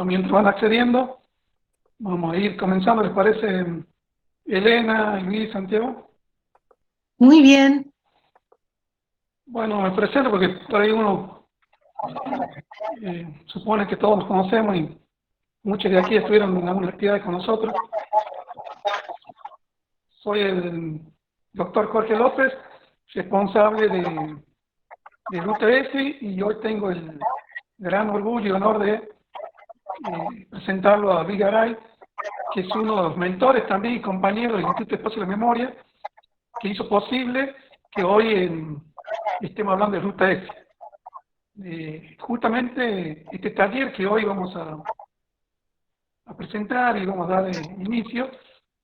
mientras van accediendo, vamos a ir comenzando, ¿les parece? Elena, Luis, Santiago. Muy bien. Bueno, me presento porque por ahí uno supone que todos nos conocemos y muchos de aquí estuvieron en algunas actividades con nosotros. Soy el doctor Jorge López, responsable de UTS, y hoy tengo el gran orgullo y honor de presentarlo a Luis Garay, que es uno de los mentores también y compañero del Instituto de Espacio de la Memoria, que hizo posible que hoy estemos hablando de Ruta X. Justamente este taller que hoy vamos a presentar y vamos a dar inicio,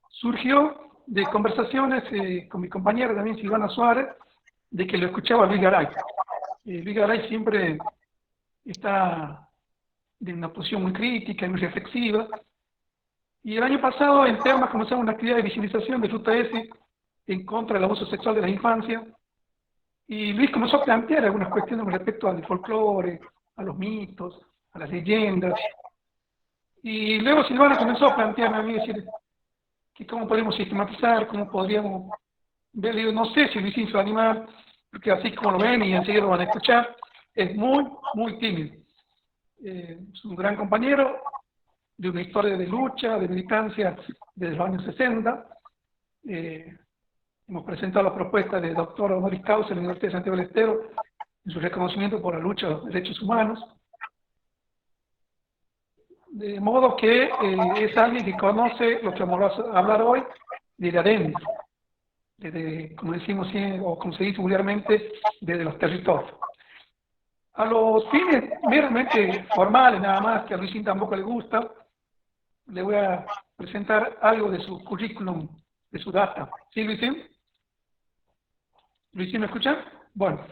surgió de conversaciones con mi compañera también Silvana Suárez, de que lo escuchaba Luis Garay. Luis Garay siempre está en una posición muy crítica y muy reflexiva, y el año pasado en temas comenzamos una actividad de visibilización de Ruta S en contra del abuso sexual de la infancia, y Luis comenzó a plantear algunas cuestiones con respecto al folclore, a los mitos, a las leyendas, y luego Silvana comenzó a plantearme a mí, decir, que cómo podemos sistematizar, cómo podríamos ver. Digo, no sé si Luis hizo animal, porque así como lo ven y enseguida lo van a escuchar, es muy, muy tímido. Es un gran compañero de una historia de lucha, de militancia desde los años 60. Hemos presentado la propuesta de doctor honoris causa en la Universidad de Santiago del Estero en su reconocimiento por la lucha de los derechos humanos. De modo que es alguien que conoce lo que vamos a hablar hoy desde adentro, desde, como decimos, o como se dice vulgarmente, desde los territorios. A los fines meramente formales, nada más, que a Luisín tampoco le gusta, le voy a presentar algo de su currículum, de su data. ¿Sí, Luisín? ¿Luisín me escucha? Bueno,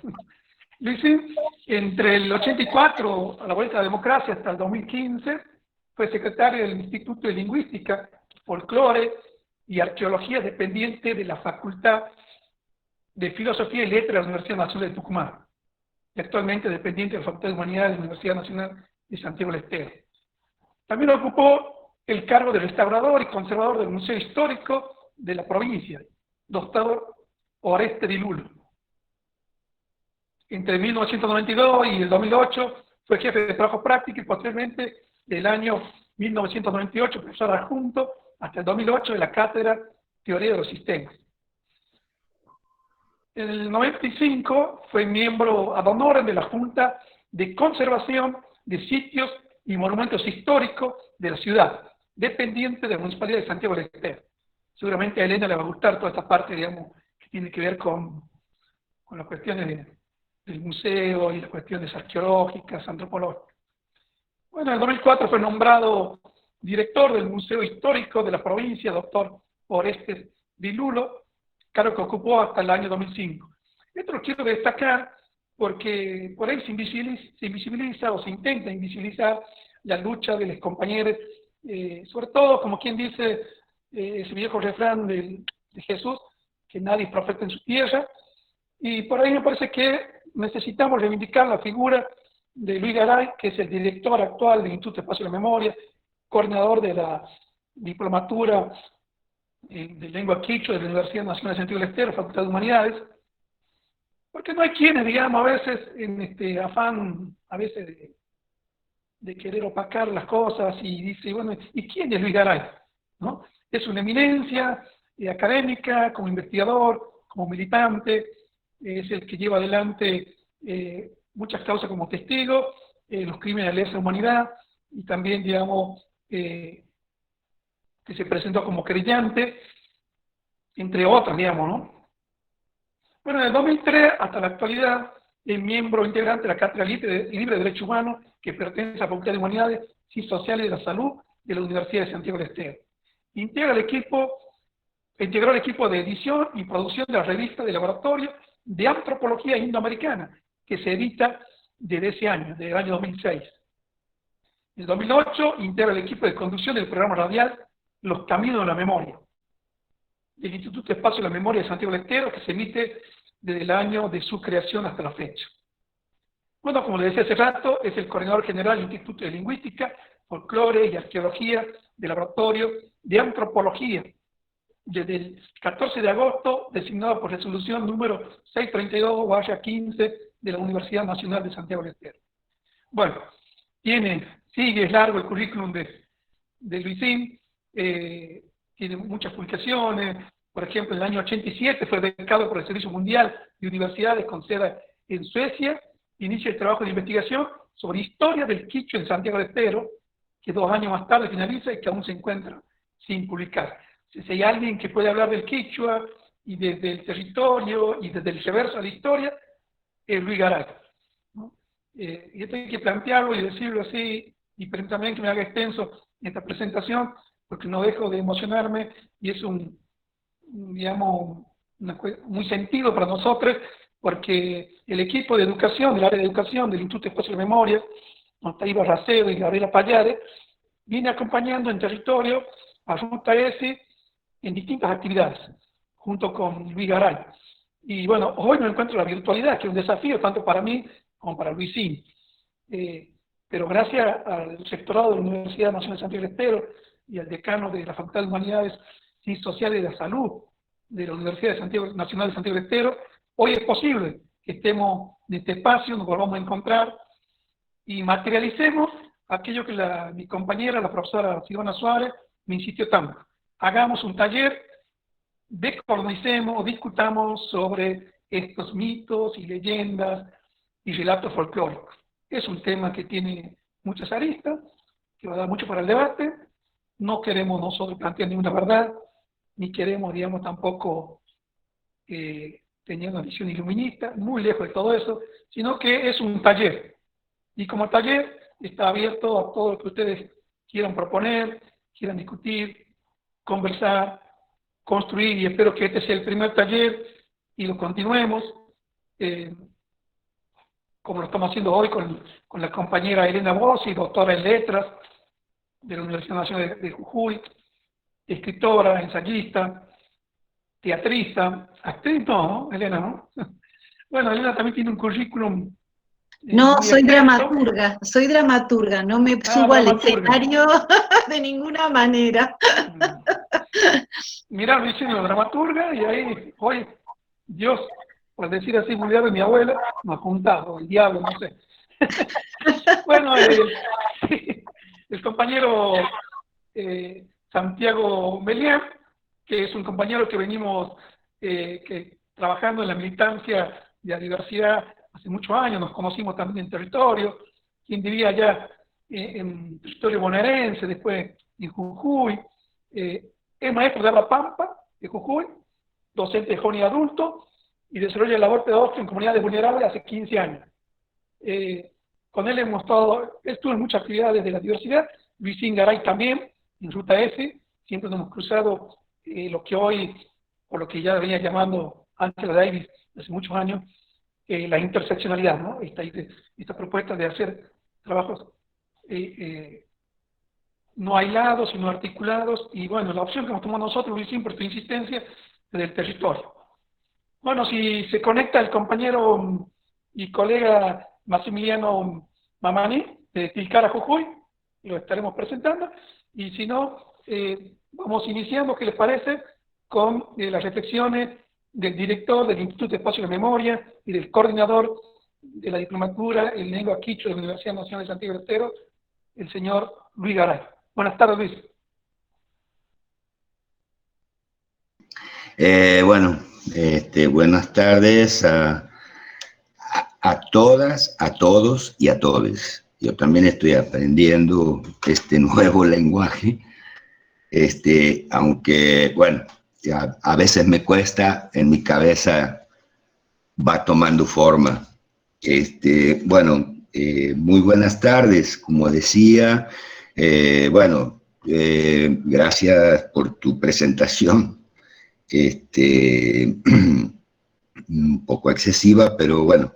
Luisín, entre el 84, a la vuelta a la democracia, hasta el 2015, fue secretario del Instituto de Lingüística, Folclore y Arqueología, dependiente de la Facultad de Filosofía y Letras de la Universidad Nacional de Tucumán, y actualmente dependiente de la Facultad de Humanidades de la Universidad Nacional de Santiago del Estero. También ocupó el cargo de restaurador y conservador del Museo Histórico de la provincia, doctor Oreste Di Lulo. Entre 1992 y el 2008 fue jefe de trabajo práctico y posteriormente del año 1998 profesor adjunto hasta el 2008 de la Cátedra Teoría de los Sistemas. En el 95 fue miembro ad honorem de la Junta de Conservación de Sitios y Monumentos Históricos de la ciudad, dependiente de la Municipalidad de Santiago del Estero. Seguramente a Elena le va a gustar toda esta parte, digamos, que tiene que ver con las cuestiones del museo y las cuestiones arqueológicas, antropológicas. Bueno, en el 2004 fue nombrado director del Museo Histórico de la provincia, doctor Oreste Di Lulo, cargo que ocupó hasta el año 2005. Esto lo quiero destacar porque por ahí se invisibiliza o se intenta invisibilizar la lucha de los compañeros, sobre todo, como quien dice ese viejo refrán de Jesús, que nadie es profeta en su tierra, y por ahí me parece que necesitamos reivindicar la figura de Luis Garay, que es el director actual del Instituto de Espacio de la Memoria, coordinador de la diplomatura de lengua quichua de la Universidad Nacional de Santiago del Estero, Facultad de Humanidades, porque no hay quienes, digamos, a veces en este afán, a veces de querer opacar las cosas, y dice, bueno, ¿y quién es Luis Garay? ¿No? Es una eminencia académica, como investigador, como militante, es el que lleva adelante muchas causas como testigo, los crímenes de lesa humanidad, y también, digamos, que se presentó como querellante, entre otras, digamos, ¿no? Bueno, en el 2003 hasta la actualidad es miembro integrante de la Cátedra Libre de Derechos Humanos, que pertenece a la Facultad de Humanidades, Ciencias Sociales y de la Salud de la Universidad de Santiago del Estero. Integró el equipo de edición y producción de la revista de laboratorio de Antropología Indoamericana, que se edita desde ese año, desde el año 2006. En el 2008 integra el equipo de conducción del programa radial Los Caminos de la Memoria, del Instituto de Espacio de la Memoria de Santiago del Estero, que se emite desde el año de su creación hasta la fecha. Bueno, como les decía hace rato, es el coordinador general del Instituto de Lingüística, folclore y arqueología del Laboratorio de Antropología, desde el 14 de agosto, designado por resolución número 632/15 de la Universidad Nacional de Santiago del Estero. Bueno, sigue largo el currículum de Luisín, tiene muchas publicaciones. Por ejemplo, en el año 87 fue becado por el Servicio Mundial de Universidades con sede en Suecia. Inicia el trabajo de investigación sobre historia del quichua en Santiago del Estero, que 2 años más tarde finaliza y que aún se encuentra sin publicar. Si hay alguien que puede hablar del quichua y desde el territorio y desde el reverso de la historia, es Luis Garay, ¿no? Y esto hay que plantearlo y decirlo así, y permítanme que me haga extenso esta presentación, porque no dejo de emocionarme, y es digamos, muy sentido para nosotros, porque el equipo de educación, del área de educación del Instituto de Espacio de Memoria, donde está Iba Racedo y Gabriela Pallares, viene acompañando en territorio a Ruta S en distintas actividades, junto con Luis Garay. Y bueno, hoy me encuentro en la virtualidad, que es un desafío tanto para mí como para Luisín. Pero gracias al rectorado de la Universidad Nacional de Santiago del Estero y al decano de la Facultad de Humanidades y Sociales y de la Salud de la Universidad Nacional de Santiago del Estero, hoy es posible que estemos en este espacio, nos volvamos a encontrar y materialicemos aquello que mi compañera, la profesora Silvana Suárez, me insistió tanto. Hagamos un taller, decolonicemos, discutamos sobre estos mitos y leyendas y relatos folclóricos. Es un tema que tiene muchas aristas, que va a dar mucho para el debate. No queremos nosotros plantear ninguna verdad, ni queremos, digamos, tampoco tener una visión iluminista, muy lejos de todo eso, sino que es un taller. Y como taller está abierto a todo lo que ustedes quieran proponer, quieran discutir, conversar, construir, y espero que este sea el primer taller y lo continuemos, como lo estamos haciendo hoy con la compañera Elena Bossi, doctora en letras de la Universidad Nacional de Jujuy, escritora, ensayista, teatrista, actriz no, Elena, ¿no? Bueno, Elena también tiene un currículum No, muy soy extenso. dramaturga, no me subo al escenario de ninguna manera. Mirá, me hice una dramaturga y ahí, hoy, Dios, por decir así, vulgar de mi abuela, me ha juntado, el diablo, no sé. Bueno, el compañero Santiago Melián, que es un compañero que venimos trabajando en la militancia de la diversidad hace muchos años, nos conocimos también en territorio, quien vivía allá en territorio bonaerense, después en Jujuy, es maestro de La Pampa, de Jujuy, docente de joven y adulto, y desarrolla labor pedagógica en comunidades vulnerables hace 15 años. Con él estuvo en muchas actividades de la diversidad, Luisín Garay también, en Ruta S, siempre nos hemos cruzado lo que hoy, o lo que ya venía llamando Angela Davis hace muchos años, la interseccionalidad, ¿no? Esta propuesta de hacer trabajos no aislados, sino articulados, y bueno, la opción que hemos tomado nosotros, Luisín, por tu insistencia, del territorio. Bueno, si se conecta el compañero y colega Maximiliano Mamani, de Tilcara, Jujuy, lo estaremos presentando, y si no, vamos iniciando, ¿qué les parece?, con las reflexiones del director del Instituto de Espacio de Memoria y del coordinador de la diplomatura en lengua quichua de la Universidad Nacional de Santiago del Estero, el señor Luis Garay. Buenas tardes, Luis. Buenas tardes a todas, a todos y a todes. Yo también estoy aprendiendo este nuevo lenguaje, aunque, bueno, a veces me cuesta, en mi cabeza va tomando forma. Muy buenas tardes, como decía, gracias por tu presentación. Un poco excesiva, pero bueno,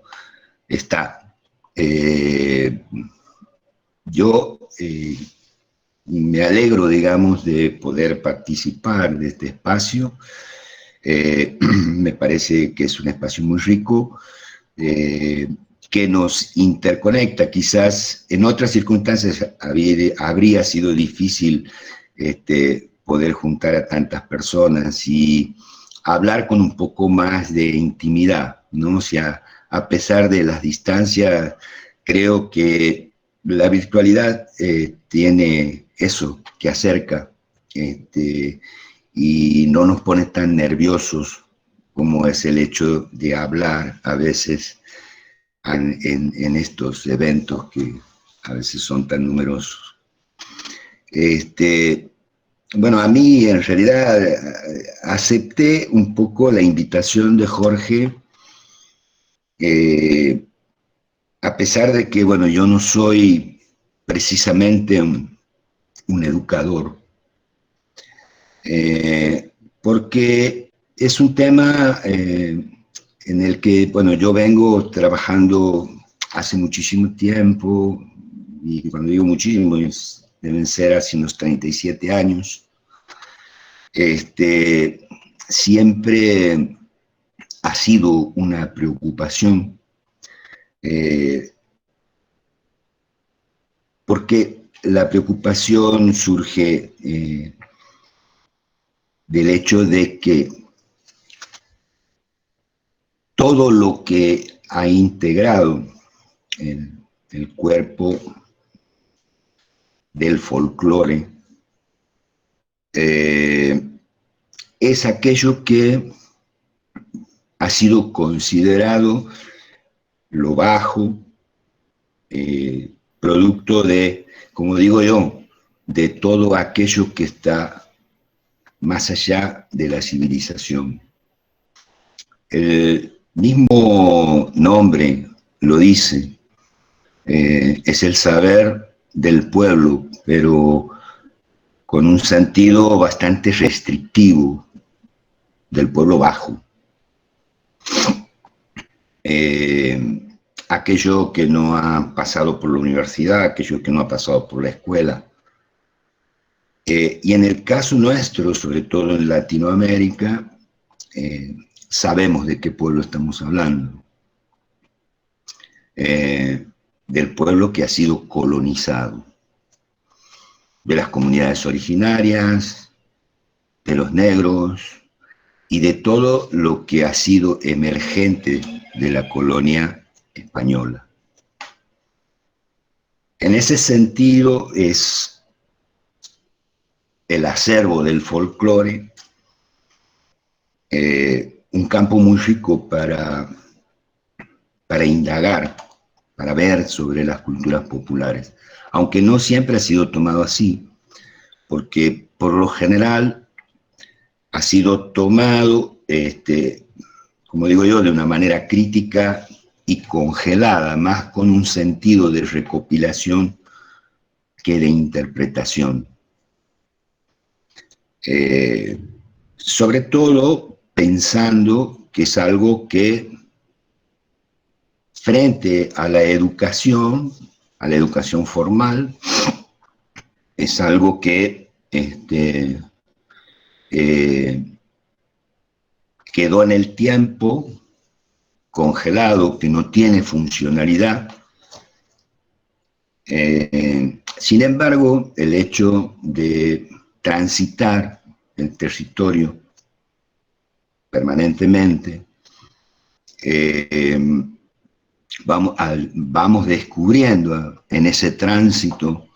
está. Yo me alegro, digamos, de poder participar de este espacio. Me parece que es un espacio muy rico, que que nos interconecta. Quizás en otras circunstancias habría sido difícil poder juntar a tantas personas y hablar con un poco más de intimidad, ¿no? O sea, a pesar de las distancias, creo que la virtualidad tiene eso, que acerca, y no nos pone tan nerviosos como es el hecho de hablar a veces en estos eventos que a veces son tan numerosos. Bueno, a mí en realidad acepté un poco la invitación de Jorge, a pesar de que, bueno, yo no soy precisamente un educador, porque es un tema en el que, bueno, yo vengo trabajando hace muchísimo tiempo, y cuando digo muchísimo, deben ser hace unos 37 años. Siempre ha sido una preocupación, porque la preocupación surge del hecho de que todo lo que ha integrado el cuerpo del folclore es aquello que ha sido considerado lo bajo, producto de, como digo yo, de todo aquello que está más allá de la civilización. El mismo nombre lo dice, es el saber del pueblo, pero con un sentido bastante restrictivo del pueblo bajo. Aquello que no ha pasado por la universidad, aquello que no ha pasado por la escuela. Y en el caso nuestro, sobre todo en Latinoamérica, sabemos de qué pueblo estamos hablando. Del pueblo que ha sido colonizado, de las comunidades originarias, de los negros y de todo lo que ha sido emergente de la colonia española. En ese sentido es el acervo del folclore un campo muy rico para indagar, para ver sobre las culturas populares, aunque no siempre ha sido tomado así, porque por lo general ha sido tomado, como digo yo, de una manera crítica y congelada, más con un sentido de recopilación que de interpretación. Sobre todo pensando que es algo que, frente a la educación formal, es algo que quedó en el tiempo, congelado, que no tiene funcionalidad. Sin embargo, el hecho de transitar el territorio permanentemente, vamos descubriendo en ese tránsito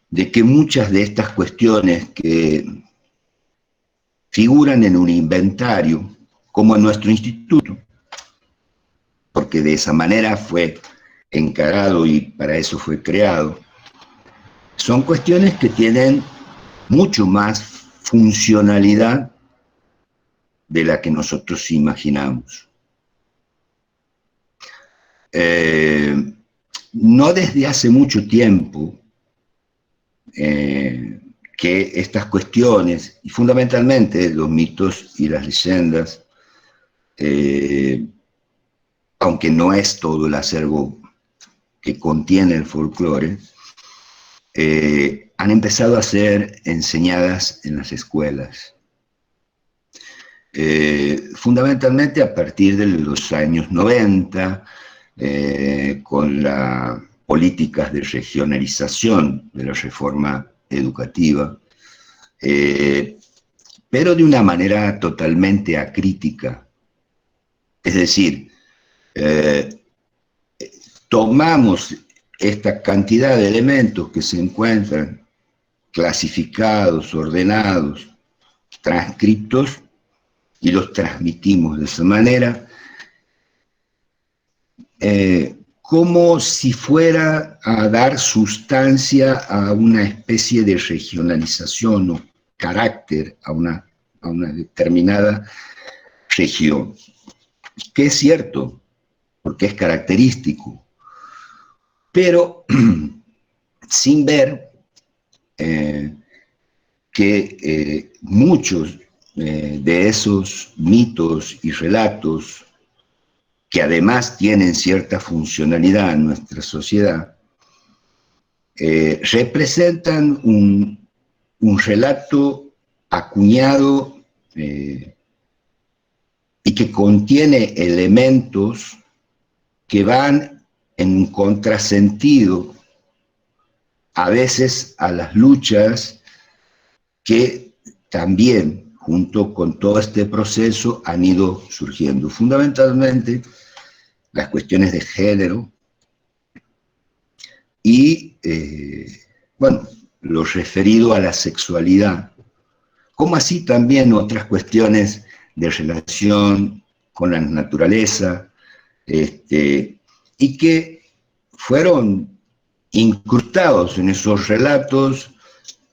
de que muchas de estas cuestiones que figuran en un inventario, como en nuestro instituto, porque de esa manera fue encarado y para eso fue creado, son cuestiones que tienen mucho más funcionalidad de la que nosotros imaginamos. No desde hace mucho tiempo que estas cuestiones, y fundamentalmente los mitos y las leyendas, aunque no es todo el acervo que contiene el folclore, han empezado a ser enseñadas en las escuelas. Fundamentalmente a partir de los años 90, con las políticas de regionalización de la reforma educativa, pero de una manera totalmente acrítica. Es decir, tomamos esta cantidad de elementos que se encuentran clasificados, ordenados, transcriptos, y los transmitimos de esa manera, como si fuera a dar sustancia a una especie de regionalización o carácter a una determinada región, que es cierto, porque es característico, pero sin ver que muchos de esos mitos y relatos, que además tienen cierta funcionalidad en nuestra sociedad, representan un relato acuñado y que contiene elementos que van en un contrasentido a veces a las luchas que también, junto con todo este proceso, han ido surgiendo. Fundamentalmente, las cuestiones de género y, bueno, lo referido a la sexualidad, como así también otras cuestiones de relación con la naturaleza, y que fueron incrustados en esos relatos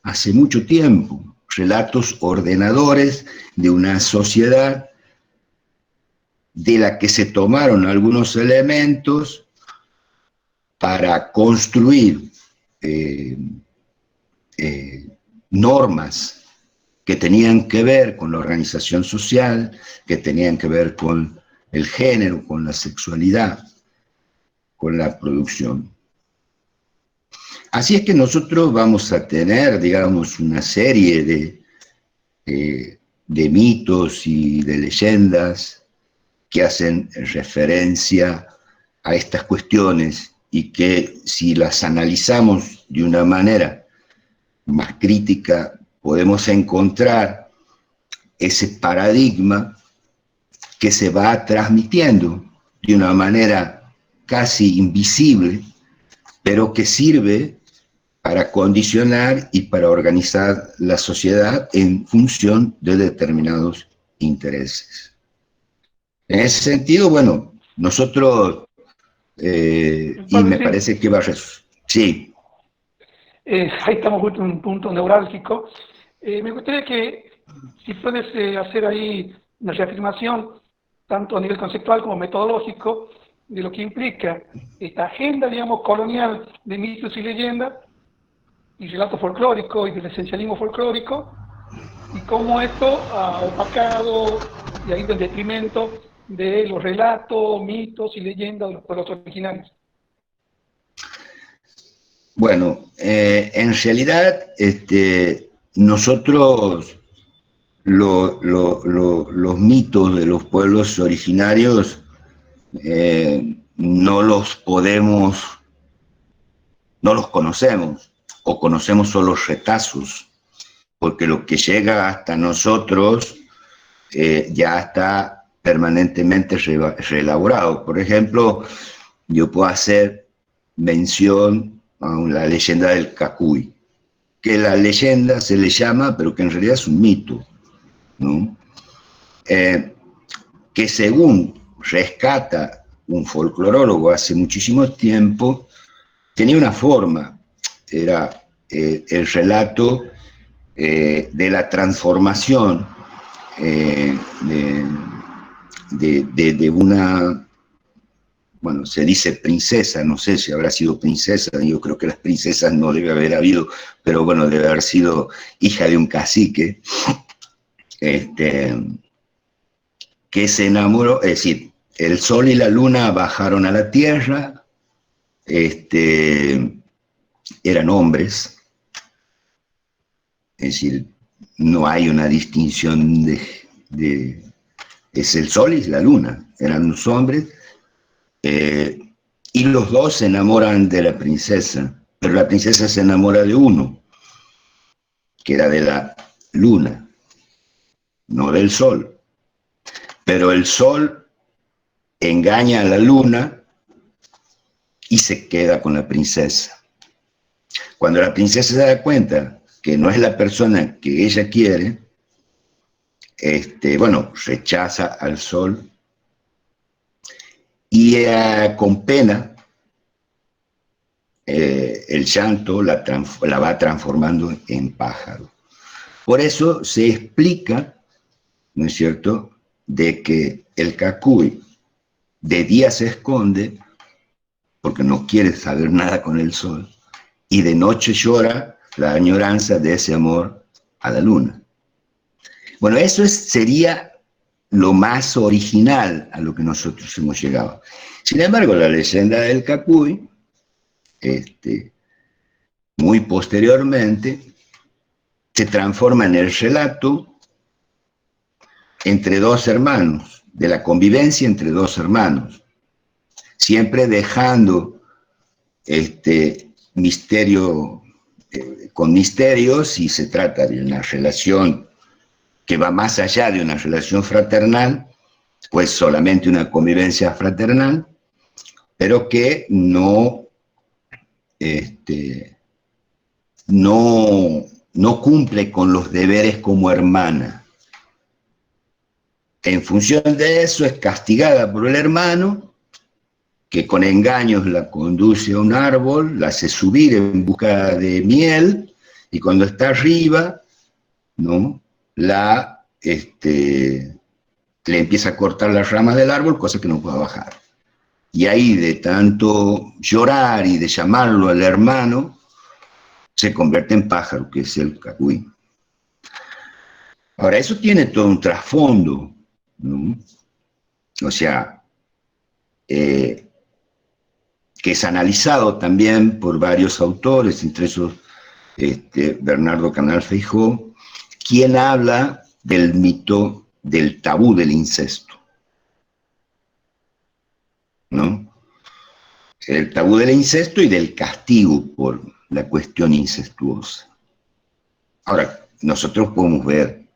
hace mucho tiempo, relatos ordenadores de una sociedad de la que se tomaron algunos elementos para construir normas que tenían que ver con la organización social, que tenían que ver con el género, con la sexualidad, con la producción. Así es que nosotros vamos a tener, digamos, una serie de mitos y de leyendas que hacen referencia a estas cuestiones y que si las analizamos de una manera más crítica, podemos encontrar ese paradigma que se va transmitiendo de una manera casi invisible, pero que sirve para condicionar y para organizar la sociedad en función de determinados intereses. En ese sentido, bueno, nosotros, y me parece que va a... Sí. Ahí estamos justo en un punto neurálgico. Me gustaría que, si puedes hacer ahí una reafirmación, tanto a nivel conceptual como metodológico, de lo que implica esta agenda, digamos, colonial de mitos y leyendas, y relato folclórico y del esencialismo folclórico, y cómo esto ha opacado y ha ido en detrimento de los relatos, mitos y leyendas de los pueblos originarios. Bueno, en realidad, nosotros los mitos de los pueblos originarios no los conocemos, o conocemos solo retazos, porque lo que llega hasta nosotros ya está permanentemente reelaborado. Por ejemplo, yo puedo hacer mención a la leyenda del Cacuy, que la leyenda se le llama, pero que en realidad es un mito, ¿no? Que según rescata un folclorólogo hace muchísimo tiempo, tenía una forma, era el relato de la transformación de una, bueno, se dice princesa, no sé si habrá sido princesa, yo creo que las princesas no debe haber habido, pero bueno, debe haber sido hija de un cacique, que se enamoró, es decir, el sol y la luna bajaron a la tierra, eran hombres, es decir, no hay una distinción es el sol y la luna, eran los hombres, y los dos se enamoran de la princesa, pero la princesa se enamora de uno, que era de la luna, no del sol. Pero el sol engaña a la luna y se queda con la princesa. Cuando la princesa se da cuenta que no es la persona que ella quiere, bueno, rechaza al sol y con pena el llanto la va transformando en pájaro. Por eso se explica, ¿no es cierto?, de que el cacuy de día se esconde porque no quiere saber nada con el sol y de noche llora la añoranza de ese amor a la luna. Bueno, eso sería lo más original a lo que nosotros hemos llegado. Sin embargo, la leyenda del cacuy, muy posteriormente, se transforma en el relato entre dos hermanos, de la convivencia entre dos hermanos, siempre dejando misterio con misterio si se trata de una relación que va más allá de una relación fraternal, pues solamente una convivencia fraternal, pero que no cumple con los deberes como hermana. En función de eso es castigada por el hermano, que con engaños la conduce a un árbol, la hace subir en busca de miel, y cuando está arriba, ¿no?, le empieza a cortar las ramas del árbol, cosa que no puede bajar. Y ahí, de tanto llorar y de llamarlo al hermano, se convierte en pájaro, que es el cacuy. Ahora, eso tiene todo un trasfondo, ¿no? O sea, que es analizado también por varios autores, entre esos Bernardo Canal Feijó, quien habla del mito del tabú del incesto, ¿no? El tabú del incesto y del castigo por la cuestión incestuosa. Ahora, nosotros podemos ver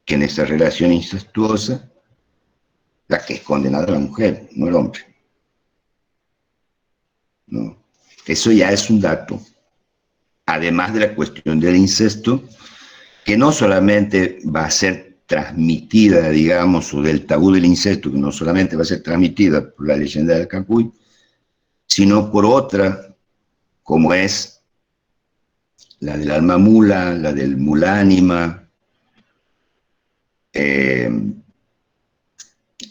que en esa relación incestuosa, la que es condenada es la mujer, no el hombre, ¿no? Eso ya es un dato. Además de la cuestión del incesto, que no solamente va a ser transmitida, digamos, o del tabú del incesto, que no solamente va a ser transmitida por la leyenda del cacuy, sino por otra, como es la del alma mula, la del mulánima, que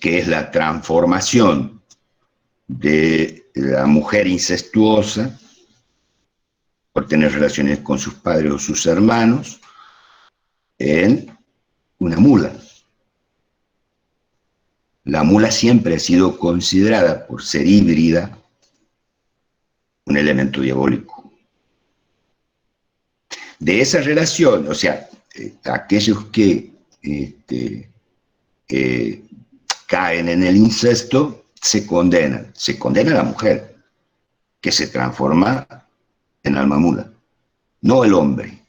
es la transformación de la mujer incestuosa por tener relaciones con sus padres o sus hermanos en una mula. La mula siempre ha sido considerada, por ser híbrida, un elemento diabólico. De esa relación, o sea, aquellos que caen en el incesto, se condenan. Se condena a la mujer, que se transforma en alma mula, no el hombre.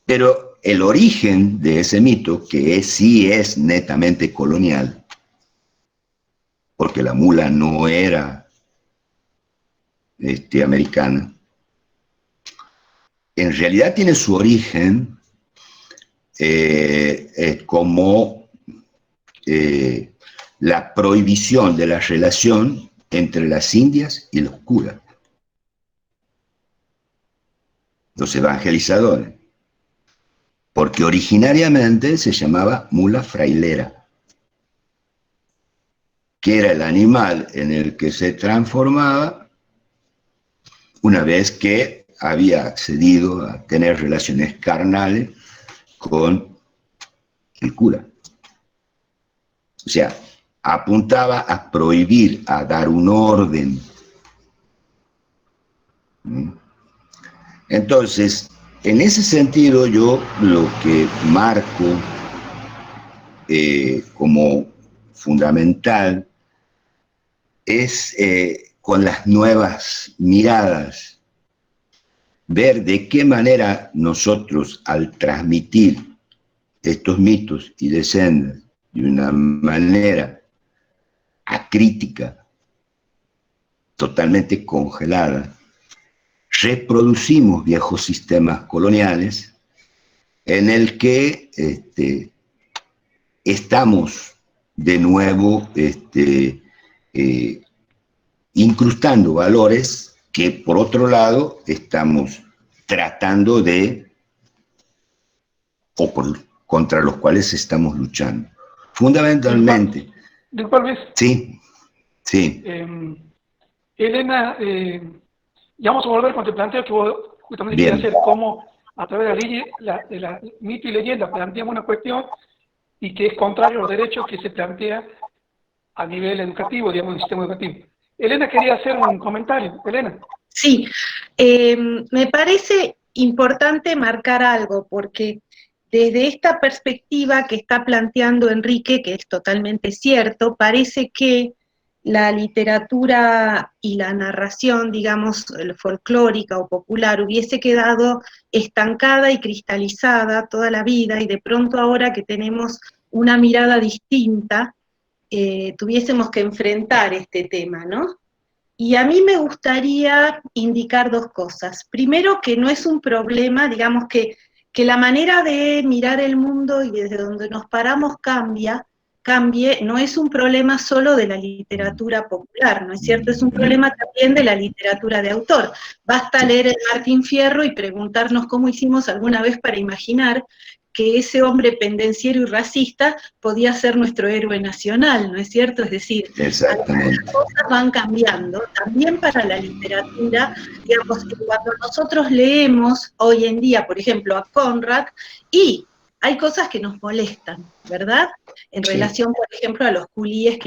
Pero el origen de ese mito, que sí es netamente colonial, porque la mula no era americana, en realidad tiene su origen como la prohibición de la relación entre las indias y los curas, los evangelizadores, porque originariamente se llamaba mula frailera, que era el animal en el que se transformaba una vez que había accedido a tener relaciones carnales con el cura. O sea, apuntaba a prohibir, a dar un orden. Entonces, en ese sentido, yo lo que marco como fundamental es con las nuevas miradas, ver de qué manera nosotros al transmitir estos mitos y leyendas de una manera acrítica, totalmente congelada, reproducimos viejos sistemas coloniales en el que estamos de nuevo incrustando valores que, por otro lado, estamos tratando de, contra los cuales estamos luchando. Fundamentalmente. Disculpa, Luis. Sí, sí. Elena, ya vamos a volver con tu planteo que vos justamente Bien. querías hacer, cómo a través de la mito y leyenda planteamos una cuestión y que es contrario a los derechos que se plantea a nivel educativo, digamos, del sistema educativo. Elena quería hacer un comentario. Elena. Sí, me parece importante marcar algo, porque desde esta perspectiva que está planteando Enrique, que es totalmente cierto, parece que la literatura y la narración, digamos, folclórica o popular, hubiese quedado estancada y cristalizada toda la vida, y de pronto ahora que tenemos una mirada distinta, tuviésemos que enfrentar este tema, ¿no? Y a mí me gustaría indicar dos cosas. Primero, que no es un problema, digamos que la manera de mirar el mundo y desde donde nos paramos cambie, no es un problema solo de la literatura popular, ¿no es cierto? Es un problema también de la literatura de autor. Basta leer el Martín Fierro y preguntarnos cómo hicimos alguna vez para imaginar que ese hombre pendenciero y racista podía ser nuestro héroe nacional, ¿no es cierto? Es decir, algunas cosas van cambiando, también para la literatura, digamos, que cuando nosotros leemos hoy en día, por ejemplo, a Conrad, y hay cosas que nos molestan, ¿verdad? En relación, por ejemplo, a los culíes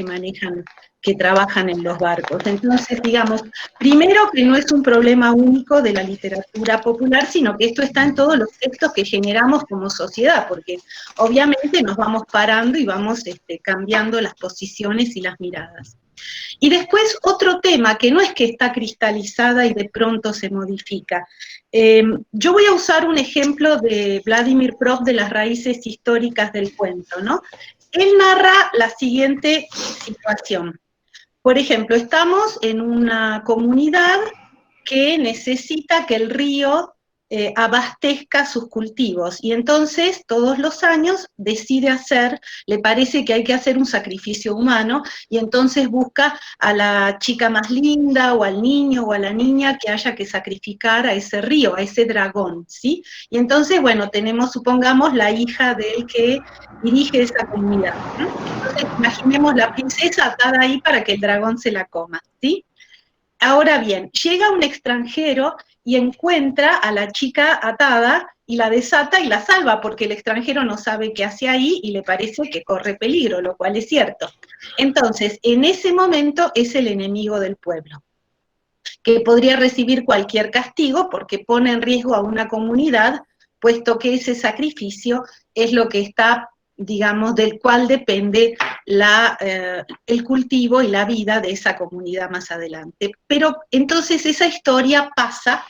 que trabajan en los barcos. Entonces, digamos, primero que no es un problema único de la literatura popular, sino que esto está en todos los textos que generamos como sociedad, porque obviamente nos vamos parando y vamos cambiando las posiciones y las miradas. Y después otro tema, que no es que está cristalizada y de pronto se modifica. Yo voy a usar un ejemplo de Vladimir Prof de las raíces históricas del cuento, ¿no? Él narra la siguiente situación. Por ejemplo, estamos en una comunidad que necesita que el río abastezca sus cultivos, y entonces todos los años le parece que hay que hacer un sacrificio humano, y entonces busca a la chica más linda, o al niño, o a la niña que haya que sacrificar a ese río, a ese dragón, ¿sí? Y entonces, bueno, tenemos, supongamos, la hija del que dirige esa comunidad, ¿no? Entonces, imaginemos la princesa atada ahí para que el dragón se la coma, ¿sí? Ahora bien, llega un extranjero y encuentra a la chica atada y la desata y la salva, porque el extranjero no sabe qué hace ahí y le parece que corre peligro, lo cual es cierto. Entonces, en ese momento es el enemigo del pueblo, que podría recibir cualquier castigo porque pone en riesgo a una comunidad, puesto que ese sacrificio es lo que está, digamos, del cual depende el cultivo y la vida de esa comunidad más adelante. Pero entonces esa historia pasa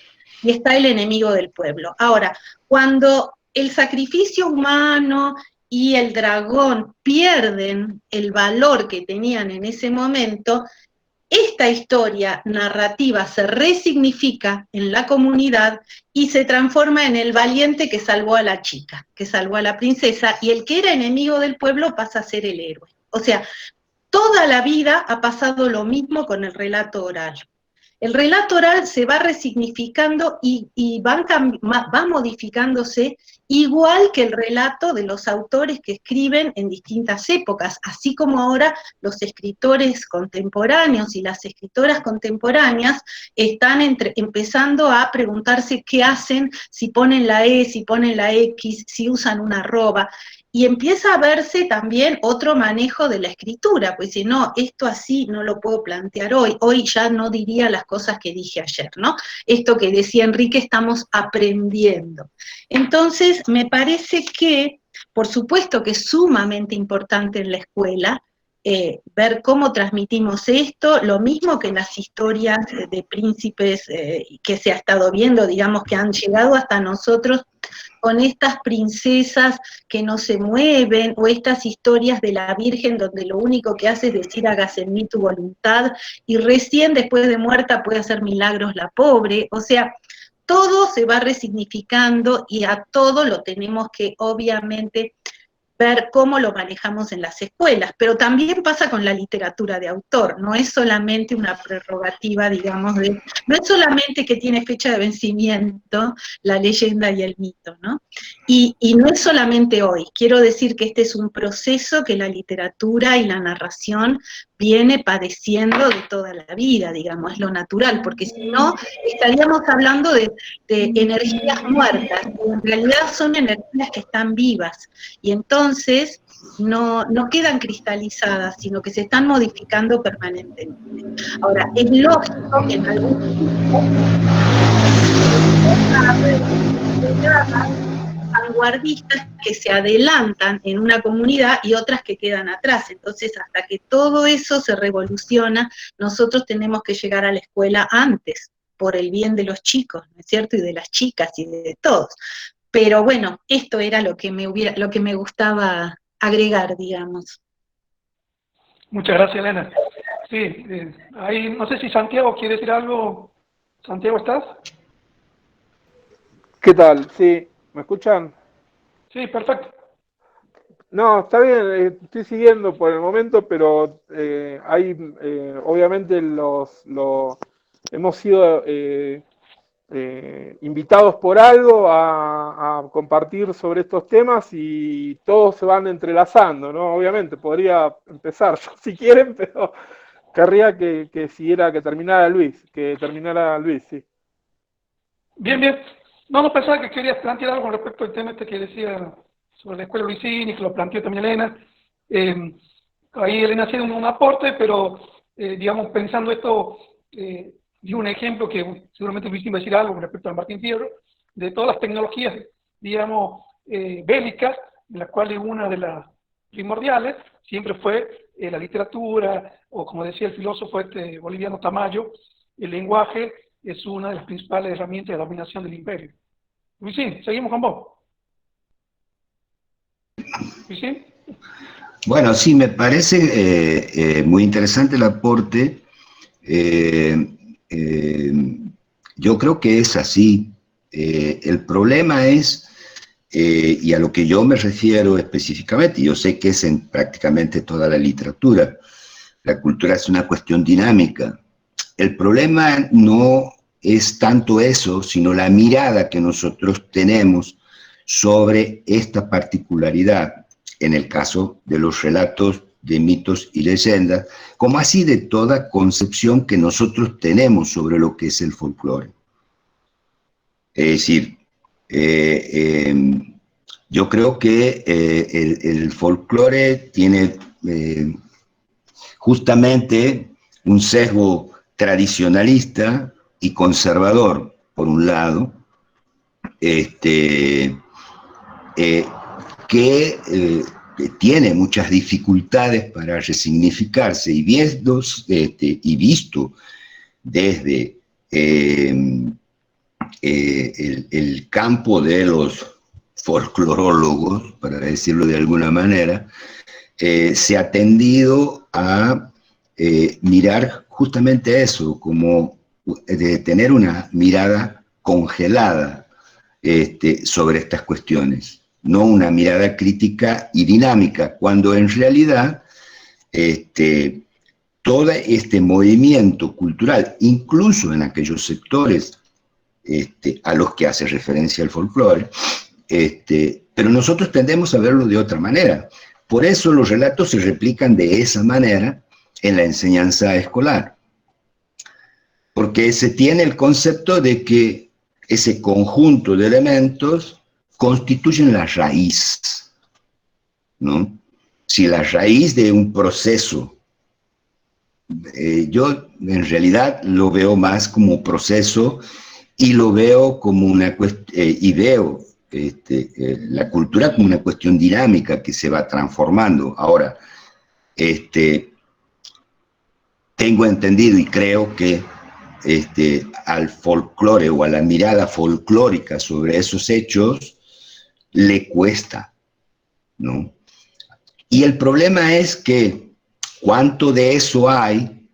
y está el enemigo del pueblo. Ahora, cuando el sacrificio humano y el dragón pierden el valor que tenían en ese momento, esta historia narrativa se resignifica en la comunidad y se transforma en el valiente que salvó a la chica, que salvó a la princesa, y el que era enemigo del pueblo pasa a ser el héroe. O sea, toda la vida ha pasado lo mismo con el relato oral. El relato oral se va resignificando y va modificándose, igual que el relato de los autores que escriben en distintas épocas, así como ahora los escritores contemporáneos y las escritoras contemporáneas están empezando a preguntarse qué hacen, si ponen la E, si ponen la X, si usan una arroba, y empieza a verse también otro manejo de la escritura, pues si no, esto así no lo puedo plantear hoy ya no diría las cosas que dije ayer, ¿no? Esto que decía Enrique, estamos aprendiendo. Entonces, me parece que, por supuesto que es sumamente importante en la escuela, ver cómo transmitimos esto, lo mismo que las historias de príncipes que se ha estado viendo, digamos, que han llegado hasta nosotros con estas princesas que no se mueven, o estas historias de la Virgen donde lo único que hace es decir hágase en mí tu voluntad, y recién después de muerta puede hacer milagros la pobre. O sea, todo se va resignificando y a todo lo tenemos que obviamente ver cómo lo manejamos en las escuelas, pero también pasa con la literatura de autor, no es solamente una prerrogativa, digamos, no es solamente que tiene fecha de vencimiento la leyenda y el mito, ¿no? Y no es solamente hoy, quiero decir que este es un proceso que la literatura y la narración viene padeciendo de toda la vida, digamos, es lo natural, porque si no, estaríamos hablando de energías muertas, y en realidad son energías que están vivas, y entonces no quedan cristalizadas, sino que se están modificando permanentemente. Ahora, es lógico que en algún vanguardistas que se adelantan en una comunidad y otras que quedan atrás. Entonces, hasta que todo eso se revoluciona, nosotros tenemos que llegar a la escuela antes, por el bien de los chicos, ¿no es cierto? Y de las chicas y de todos. Pero bueno, esto era lo que me gustaba agregar, digamos. Muchas gracias, Elena. Sí, ahí no sé si Santiago quiere decir algo. Santiago, ¿estás? ¿Qué tal? Sí, ¿me escuchan? Sí, perfecto. No, está bien, estoy siguiendo por el momento, pero obviamente hemos sido invitados por algo a compartir sobre estos temas y todos se van entrelazando, ¿no? Obviamente, podría empezar yo si quieren, pero querría que terminara Luis, sí. Bien, bien. No pensaba que querías plantear algo con respecto al tema este que decía sobre la escuela Luisini, que lo planteó también Elena. Ahí Elena ha sido un aporte, pero digamos, pensando esto, dio un ejemplo que seguramente Luisini va a decir algo con respecto a Martín Fierro, de todas las tecnologías, digamos, bélicas, de las cuales una de las primordiales siempre fue la literatura, o como decía el filósofo boliviano Tamayo, el lenguaje es una de las principales herramientas de dominación del imperio. Luisín, seguimos con vos. Luisín. Bueno, sí, me parece muy interesante el aporte. Yo creo que es así. El problema es, y a lo que yo me refiero específicamente, yo sé que es en prácticamente toda la literatura, la cultura es una cuestión dinámica. El problema no es tanto eso, sino la mirada que nosotros tenemos sobre esta particularidad, en el caso de los relatos de mitos y leyendas, como así de toda concepción que nosotros tenemos sobre lo que es el folclore. Es decir, yo creo que el folclore tiene justamente un sesgo tradicionalista y conservador, por un lado, que tiene muchas dificultades para resignificarse, y visto desde el campo de los folclorólogos, para decirlo de alguna manera, se ha tendido a mirar justamente eso, como de tener una mirada congelada sobre estas cuestiones, no una mirada crítica y dinámica, cuando en realidad todo este movimiento cultural, incluso en aquellos sectores a los que hace referencia el folclore, pero nosotros tendemos a verlo de otra manera. Por eso los relatos se replican de esa manera en la enseñanza escolar, porque se tiene el concepto de que ese conjunto de elementos constituyen la raíz, ¿no? Si la raíz de un proceso, yo en realidad lo veo más como proceso y lo veo como una cuestión, y veo la cultura como una cuestión dinámica que se va transformando. Ahora, tengo entendido y creo que al folclore o a la mirada folclórica sobre esos hechos le cuesta, ¿no? Y el problema es que cuánto de eso hay,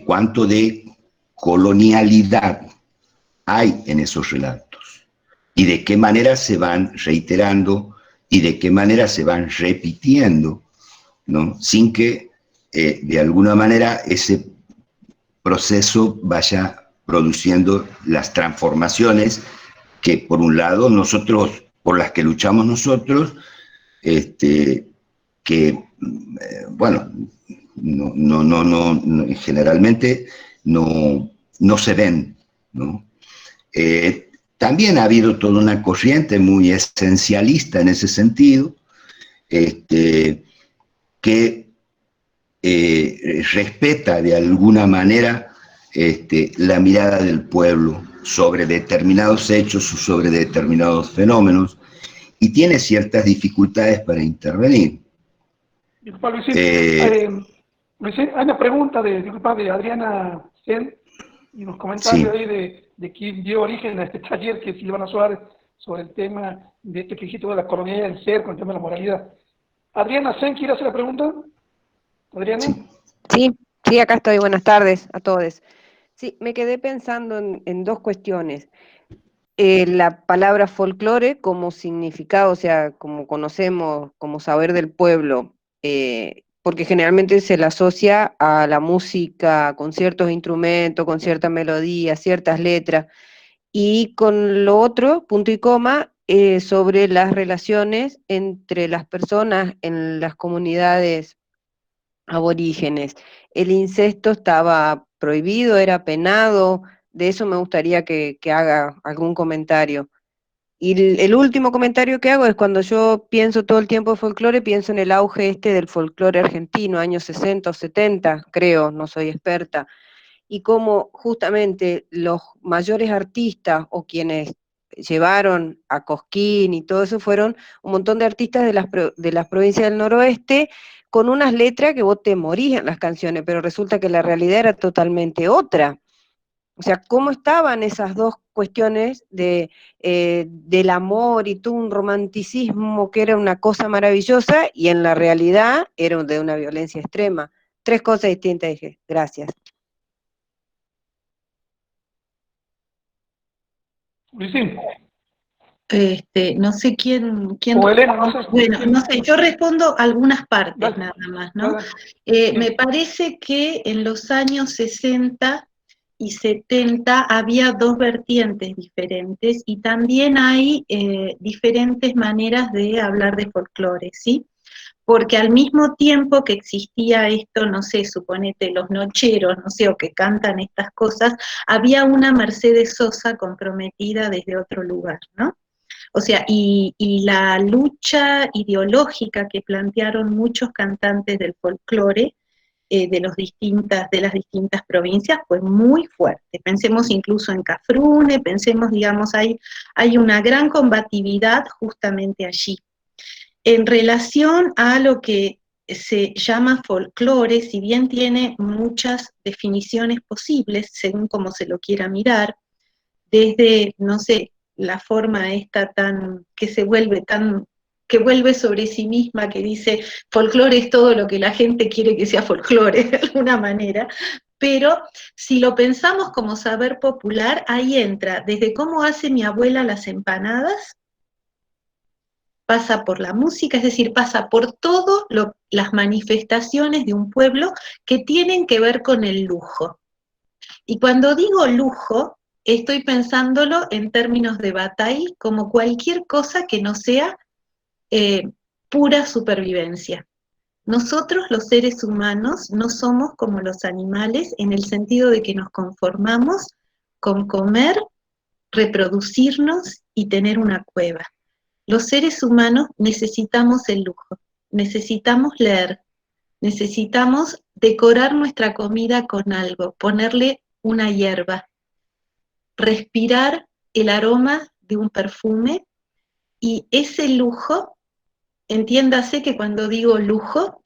cuánto de colonialidad hay en esos relatos y de qué manera se van reiterando y de qué manera se van repitiendo, ¿no? Sin que de alguna manera ese proceso vaya produciendo las transformaciones que por un lado nosotros, por las que luchamos nosotros, que bueno, generalmente no se ven, ¿no? También ha habido toda una corriente muy esencialista en ese sentido, que respeta de alguna manera la mirada del pueblo sobre determinados hechos o sobre determinados fenómenos y tiene ciertas dificultades para intervenir. Disculpa, Luisín, Luisín, hay una pregunta de Adriana Sen y unos comentarios Sí. ahí de quien dio origen a este taller que Silvana Suárez sobre el tema de este principio de la colonialidad del ser con el tema de la moralidad. Adriana Sen, ¿quiere hacer la pregunta? Adriana. Sí, acá estoy. Buenas tardes a todos. Sí, me quedé pensando en dos cuestiones. La palabra folclore como significado, o sea, como conocemos, como saber del pueblo, porque generalmente se le asocia a la música con ciertos instrumentos, con cierta melodía, ciertas letras, y con lo otro, punto y coma, sobre las relaciones entre las personas en las comunidades aborígenes. El incesto estaba prohibido, era penado, de eso me gustaría que haga algún comentario. Y el último comentario que hago es cuando yo pienso todo el tiempo en folclore, pienso en el auge del folclore argentino, años 60 o 70, creo, no soy experta, y cómo justamente los mayores artistas o quienes llevaron a Cosquín y todo eso fueron un montón de artistas de las provincias del noroeste con unas letras que vos te morís en las canciones, pero resulta que la realidad era totalmente otra. O sea, ¿cómo estaban esas dos cuestiones del amor y todo un romanticismo que era una cosa maravillosa y en la realidad era de una violencia extrema? Tres cosas distintas, dije. Gracias. Luisín. No sé quién O Elena, no sé. Bueno, no sé, yo respondo algunas partes Dale. nada más, ¿no? Dale. Me parece que en los años 60 y 70 había dos vertientes diferentes y también hay diferentes maneras de hablar de folclore, ¿sí? Porque al mismo tiempo que existía esto, no sé, suponete los nocheros, no sé, o que cantan estas cosas, había una Mercedes Sosa comprometida desde otro lugar, ¿no? O sea, y la lucha ideológica que plantearon muchos cantantes del folclore de las distintas provincias fue muy fuerte. Pensemos incluso en Cafrune, pensemos, digamos, hay una gran combatividad justamente allí. En relación a lo que se llama folclore, si bien tiene muchas definiciones posibles, según como se lo quiera mirar, desde, no sé, la forma esta que vuelve sobre sí misma, que dice, folclore es todo lo que la gente quiere que sea folclore, de alguna manera, pero si lo pensamos como saber popular, ahí entra desde cómo hace mi abuela las empanadas, pasa por la música, es decir, pasa por todas las manifestaciones de un pueblo que tienen que ver con el lujo. Y cuando digo lujo, estoy pensándolo en términos de Bataille como cualquier cosa que no sea pura supervivencia. Nosotros, los seres humanos, no somos como los animales en el sentido de que nos conformamos con comer, reproducirnos y tener una cueva. Los seres humanos necesitamos el lujo, necesitamos leer, necesitamos decorar nuestra comida con algo, ponerle una hierba, respirar el aroma de un perfume, y ese lujo entiéndase que cuando digo lujo,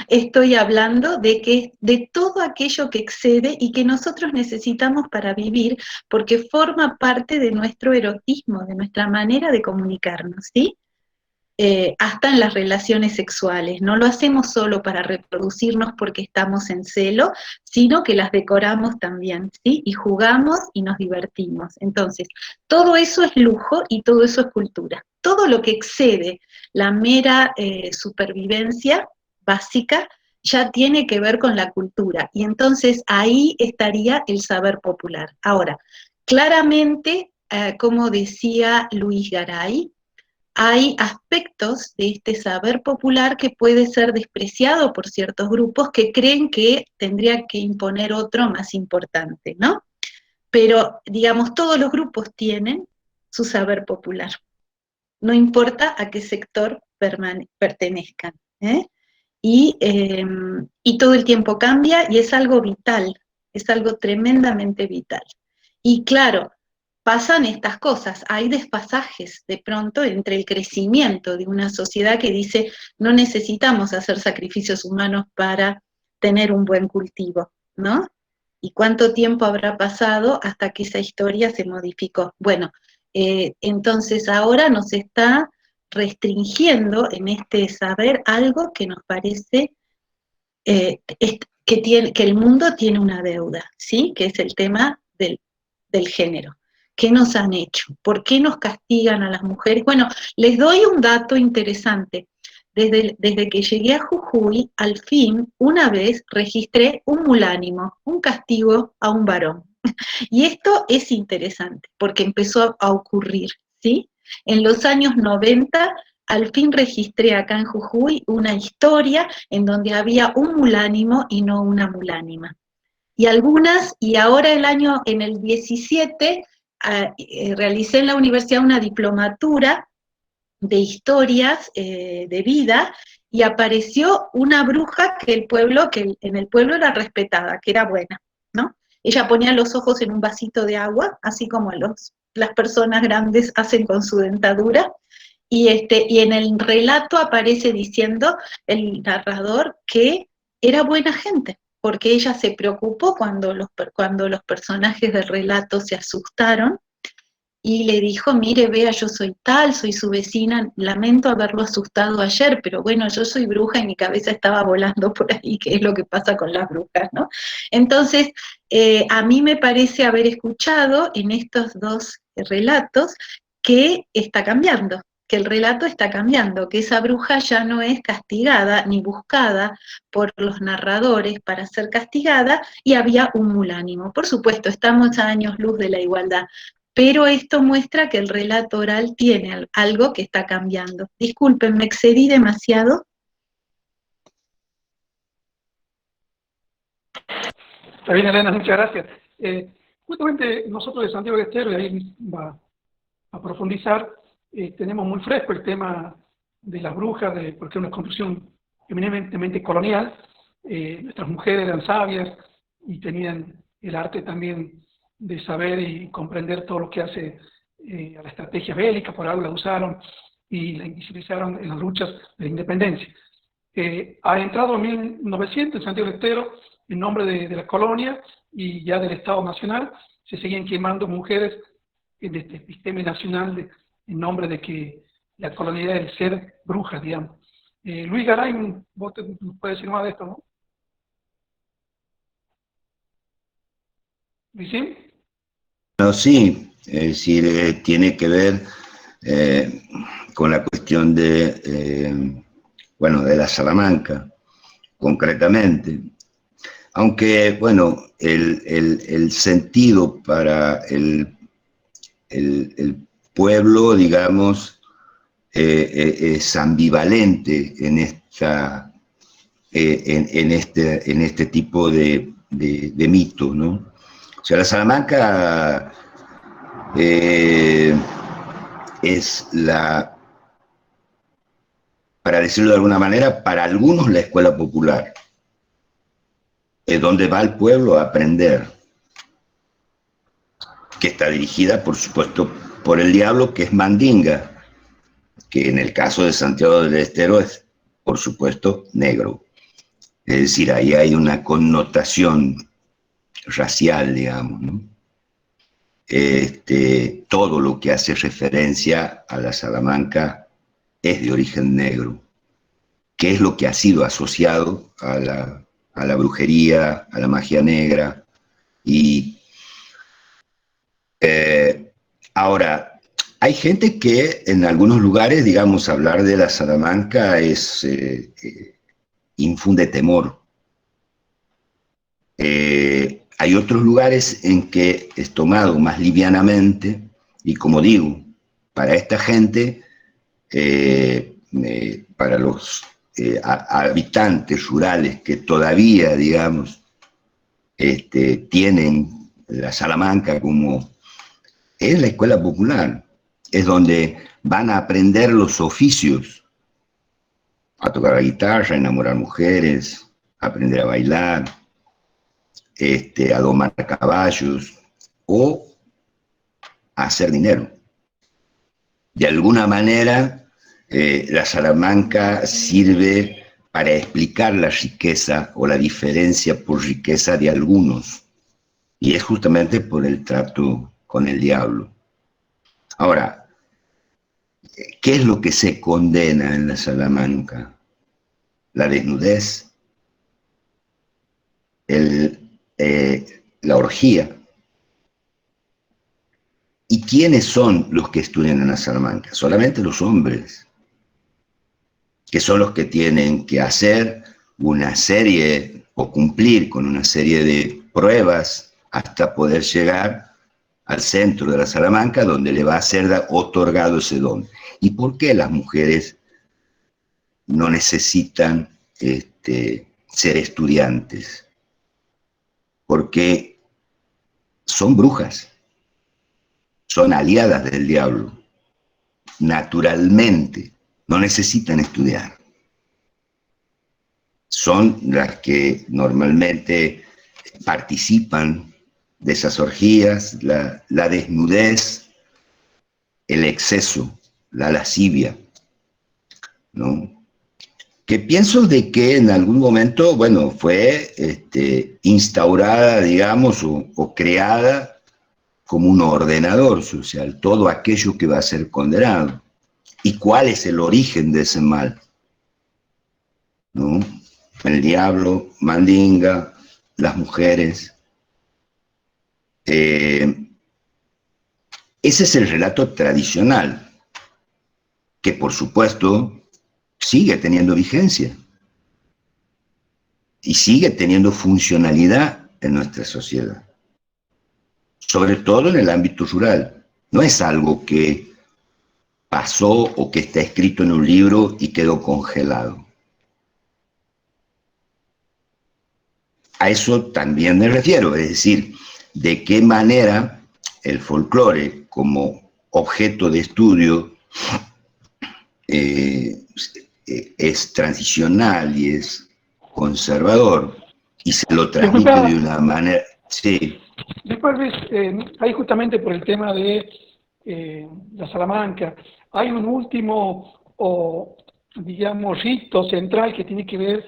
estoy hablando de todo aquello que excede y que nosotros necesitamos para vivir, porque forma parte de nuestro erotismo, de nuestra manera de comunicarnos, ¿sí? Hasta en las relaciones sexuales. No lo hacemos solo para reproducirnos porque estamos en celo, sino que las decoramos también, ¿sí? Y jugamos y nos divertimos. Entonces, todo eso es lujo y todo eso es cultura. Todo lo que excede la mera supervivencia básica ya tiene que ver con la cultura. Y entonces ahí estaría el saber popular. Ahora, claramente, como decía Luis Garay, hay aspectos de este saber popular que puede ser despreciado por ciertos grupos que creen que tendría que imponer otro más importante, ¿no? Pero, digamos, todos los grupos tienen su saber popular, no importa a qué sector pertenezcan, ¿eh? Y todo el tiempo cambia y es algo vital, es algo tremendamente vital. Y claro, pasan estas cosas, hay desfasajes de pronto entre el crecimiento de una sociedad que dice no necesitamos hacer sacrificios humanos para tener un buen cultivo, ¿no? ¿Y cuánto tiempo habrá pasado hasta que esa historia se modificó? Bueno, entonces ahora nos está restringiendo en este saber algo que nos parece que el mundo tiene una deuda, ¿sí? Que es el tema del género. ¿Qué nos han hecho? ¿Por qué nos castigan a las mujeres? Bueno, les doy un dato interesante. Desde que llegué a Jujuy, al fin, una vez registré un mulánimo, un castigo a un varón. Y esto es interesante, porque empezó a ocurrir, ¿sí? En los años 90, al fin registré acá en Jujuy una historia en donde había un mulánimo y no una mulánima. Y ahora en el 17, realicé en la universidad una diplomatura de historias de vida, y apareció una bruja que en el pueblo era respetada, que era buena, ¿no? Ella ponía los ojos en un vasito de agua, así como las personas grandes hacen con su dentadura, y en el relato aparece diciendo el narrador que era buena gente, porque ella se preocupó cuando los personajes del relato se asustaron, y le dijo, mire, vea, yo soy tal, soy su vecina, lamento haberlo asustado ayer, pero bueno, yo soy bruja y mi cabeza estaba volando por ahí, que es lo que pasa con las brujas, ¿no? Entonces, a mí me parece haber escuchado en estos dos relatos que está cambiando, que el relato está cambiando, que esa bruja ya no es castigada ni buscada por los narradores para ser castigada, y había un mulánimo. Por supuesto, estamos a años luz de la igualdad, pero esto muestra que el relato oral tiene algo que está cambiando. Disculpen, ¿me excedí demasiado? Está bien, Elena, muchas gracias. Justamente nosotros de Santiago del Estero, y ahí va a profundizar, tenemos muy fresco el tema de las brujas, porque es una construcción eminentemente colonial. Nuestras mujeres eran sabias y tenían el arte también de saber y comprender todo lo que hace a la estrategia bélica, por algo la usaron y la invisibilizaron en las luchas de la independencia. Ha entrado en 1900 en Santiago del Estero en nombre de la colonia y ya del Estado Nacional, se seguían quemando mujeres en este sistema nacional en nombre de que la colonialidad es ser brujas, digamos. Luis Garay, vos puedes decir más de esto, ¿no? ¿Luisín? No, sí, es decir, tiene que ver con la cuestión de la Salamanca, concretamente. Aunque, bueno, el sentido para el pueblo, digamos, es ambivalente en este tipo de mito, ¿no? O sea, la Salamanca es para decirlo de alguna manera, para algunos la escuela popular, es donde va el pueblo a aprender, que está dirigida, por supuesto, por el diablo, que es Mandinga, que en el caso de Santiago del Estero es, por supuesto, negro. Es decir, ahí hay una connotación racial, digamos, ¿no? Todo lo que hace referencia a la Salamanca es de origen negro, que es lo que ha sido asociado a la brujería, a la magia negra. Y ahora, hay gente que en algunos lugares, digamos, hablar de la Salamanca infunde temor. Hay otros lugares en que es tomado más livianamente, y como digo, para esta gente, para los habitantes rurales que todavía, digamos, tienen la Salamanca como es la escuela popular, es donde van a aprender los oficios, a tocar la guitarra, a enamorar mujeres, a aprender a bailar, a domar caballos o a hacer dinero. De alguna manera, la Salamanca sirve para explicar la riqueza o la diferencia por riqueza de algunos, y es justamente por el trato con el diablo. Ahora, ¿qué es lo que se condena en la Salamanca? La desnudez, la orgía. ¿Y quiénes son los que estudian en la Salamanca? Solamente los hombres, que son los que tienen que hacer una serie o cumplir con una serie de pruebas hasta poder llegar al centro de la Salamanca, donde le va a ser otorgado ese don. ¿Y por qué las mujeres no necesitan ser estudiantes? Porque son brujas, son aliadas del diablo, naturalmente, no necesitan estudiar. Son las que normalmente participan de esas orgías, la desnudez, el exceso, la lascivia, ¿no? Que pienso de que en algún momento, bueno, fue instaurada, digamos, o creada como un ordenador social, todo aquello que va a ser condenado. ¿Y cuál es el origen de ese mal? ¿No? El diablo, Mandinga, las mujeres. Ese es el relato tradicional, que por supuesto sigue teniendo vigencia y sigue teniendo funcionalidad en nuestra sociedad, sobre todo en el ámbito rural. No es algo que pasó o que está escrito en un libro y quedó congelado. A eso también me refiero, es decir, de qué manera el folclore como objeto de estudio es transicional y es conservador, y se lo transmite de una manera... Sí. Después ves, ahí justamente por el tema de la Salamanca, hay un último, digamos, rito central que tiene que ver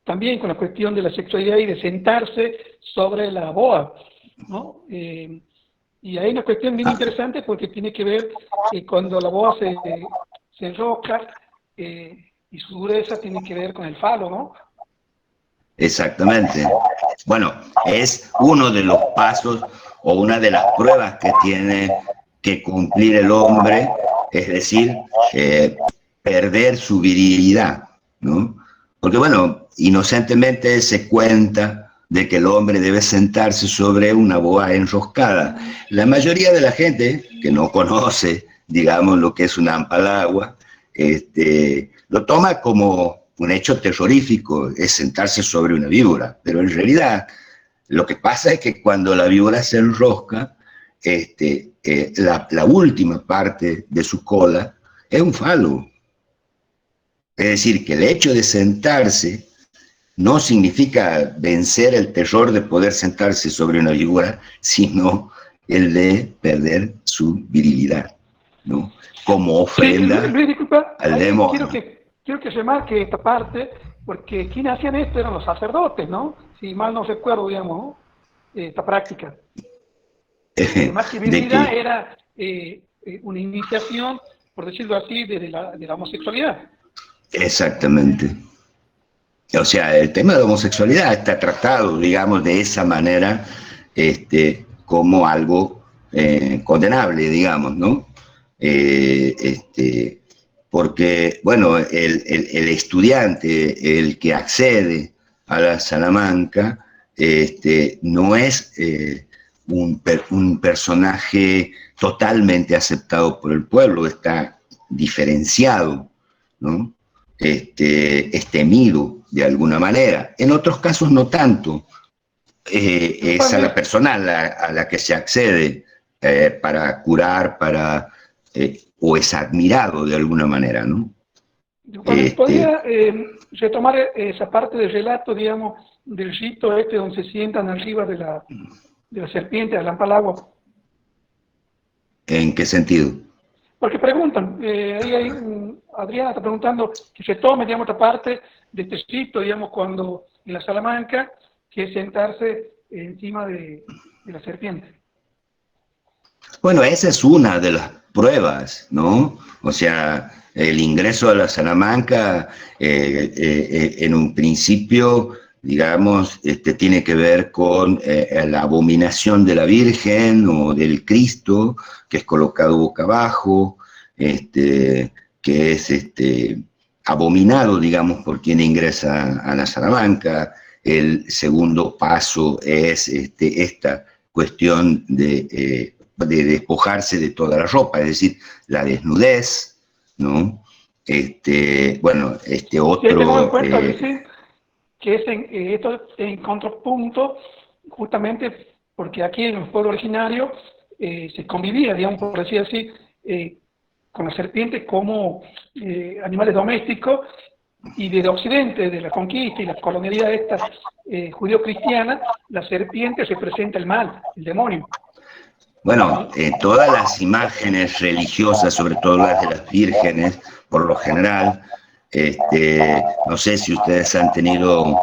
también con la cuestión de la sexualidad y de sentarse sobre la boa, ¿no? Y hay una cuestión bien interesante porque tiene que ver cuando la boa se enrosca y su dureza tiene que ver con el falo, ¿no? Exactamente. Bueno, es uno de los pasos o una de las pruebas que tiene que cumplir el hombre, es decir, perder su virilidad, ¿no? Porque bueno, inocentemente se cuenta de que el hombre debe sentarse sobre una boa enroscada. La mayoría de la gente que no conoce, digamos, lo que es una ampalagua, lo toma como un hecho terrorífico, es sentarse sobre una víbora, pero en realidad lo que pasa es que cuando la víbora se enrosca, la última parte de su cola es un falo. Es decir, que el hecho de sentarse no significa vencer el terror de poder sentarse sobre una víbora, sino el de perder su virilidad. ¿no? Como ofrenda Luis, disculpa, al ahí demonio. quiero que se marque esta parte, porque quienes hacían esto eran los sacerdotes, ¿no? Si mal no recuerdo, digamos, ¿no? Esta práctica. Más que De virginidad que, era una iniciación, por decirlo así, de la homosexualidad. exactamente. O sea, el tema de la homosexualidad está tratado, digamos, de esa manera, como algo condenable, digamos, ¿no? Porque, bueno, el estudiante, el que accede a la Salamanca, no es un personaje totalmente aceptado por el pueblo, está diferenciado, ¿no? Es temido de alguna manera. En otros casos no tanto. Es a la persona a la que se accede para curar, o es admirado de alguna manera, ¿no? ¿Podría retomar esa parte del relato, digamos, del rito donde se sientan arriba de la serpiente, de la lámpara? ¿En qué sentido? Porque preguntan, Adriana está preguntando que se tome, digamos, otra parte de este rito, digamos, cuando en la Salamanca, que es sentarse encima de la serpiente. Bueno, esa es una de las pruebas, ¿no? O sea, el ingreso a la Salamanca, en un principio, digamos, tiene que ver con la abominación de la Virgen o del Cristo, que es colocado boca abajo, que es abominado, digamos, por quien ingresa a la Salamanca. El segundo paso es esta cuestión de despojarse de toda la ropa, es decir, la desnudez, ¿no? Bueno, otro... Tenemos en cuenta, que esto es en contrapunto, justamente porque aquí en el pueblo originario se convivía, digamos, por decir así, con la serpiente como animales domésticos, y desde Occidente, de la conquista y la colonialidad esta judío-cristiana, la serpiente representa el mal, el demonio. Bueno, todas las imágenes religiosas, sobre todo las de las vírgenes, por lo general, no sé si ustedes han tenido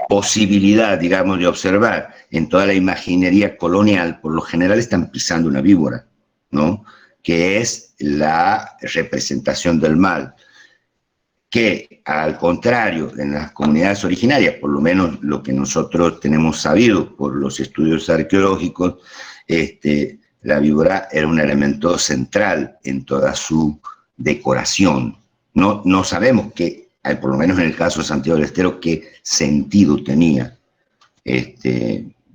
posibilidad, digamos, de observar, en toda la imaginería colonial, por lo general están pisando una víbora, ¿no? Que es la representación del mal, que al contrario, en las comunidades originarias, por lo menos lo que nosotros tenemos sabido por los estudios arqueológicos, la víbora era un elemento central en toda su decoración. No sabemos por lo menos en el caso de Santiago del Estero, qué sentido tenía,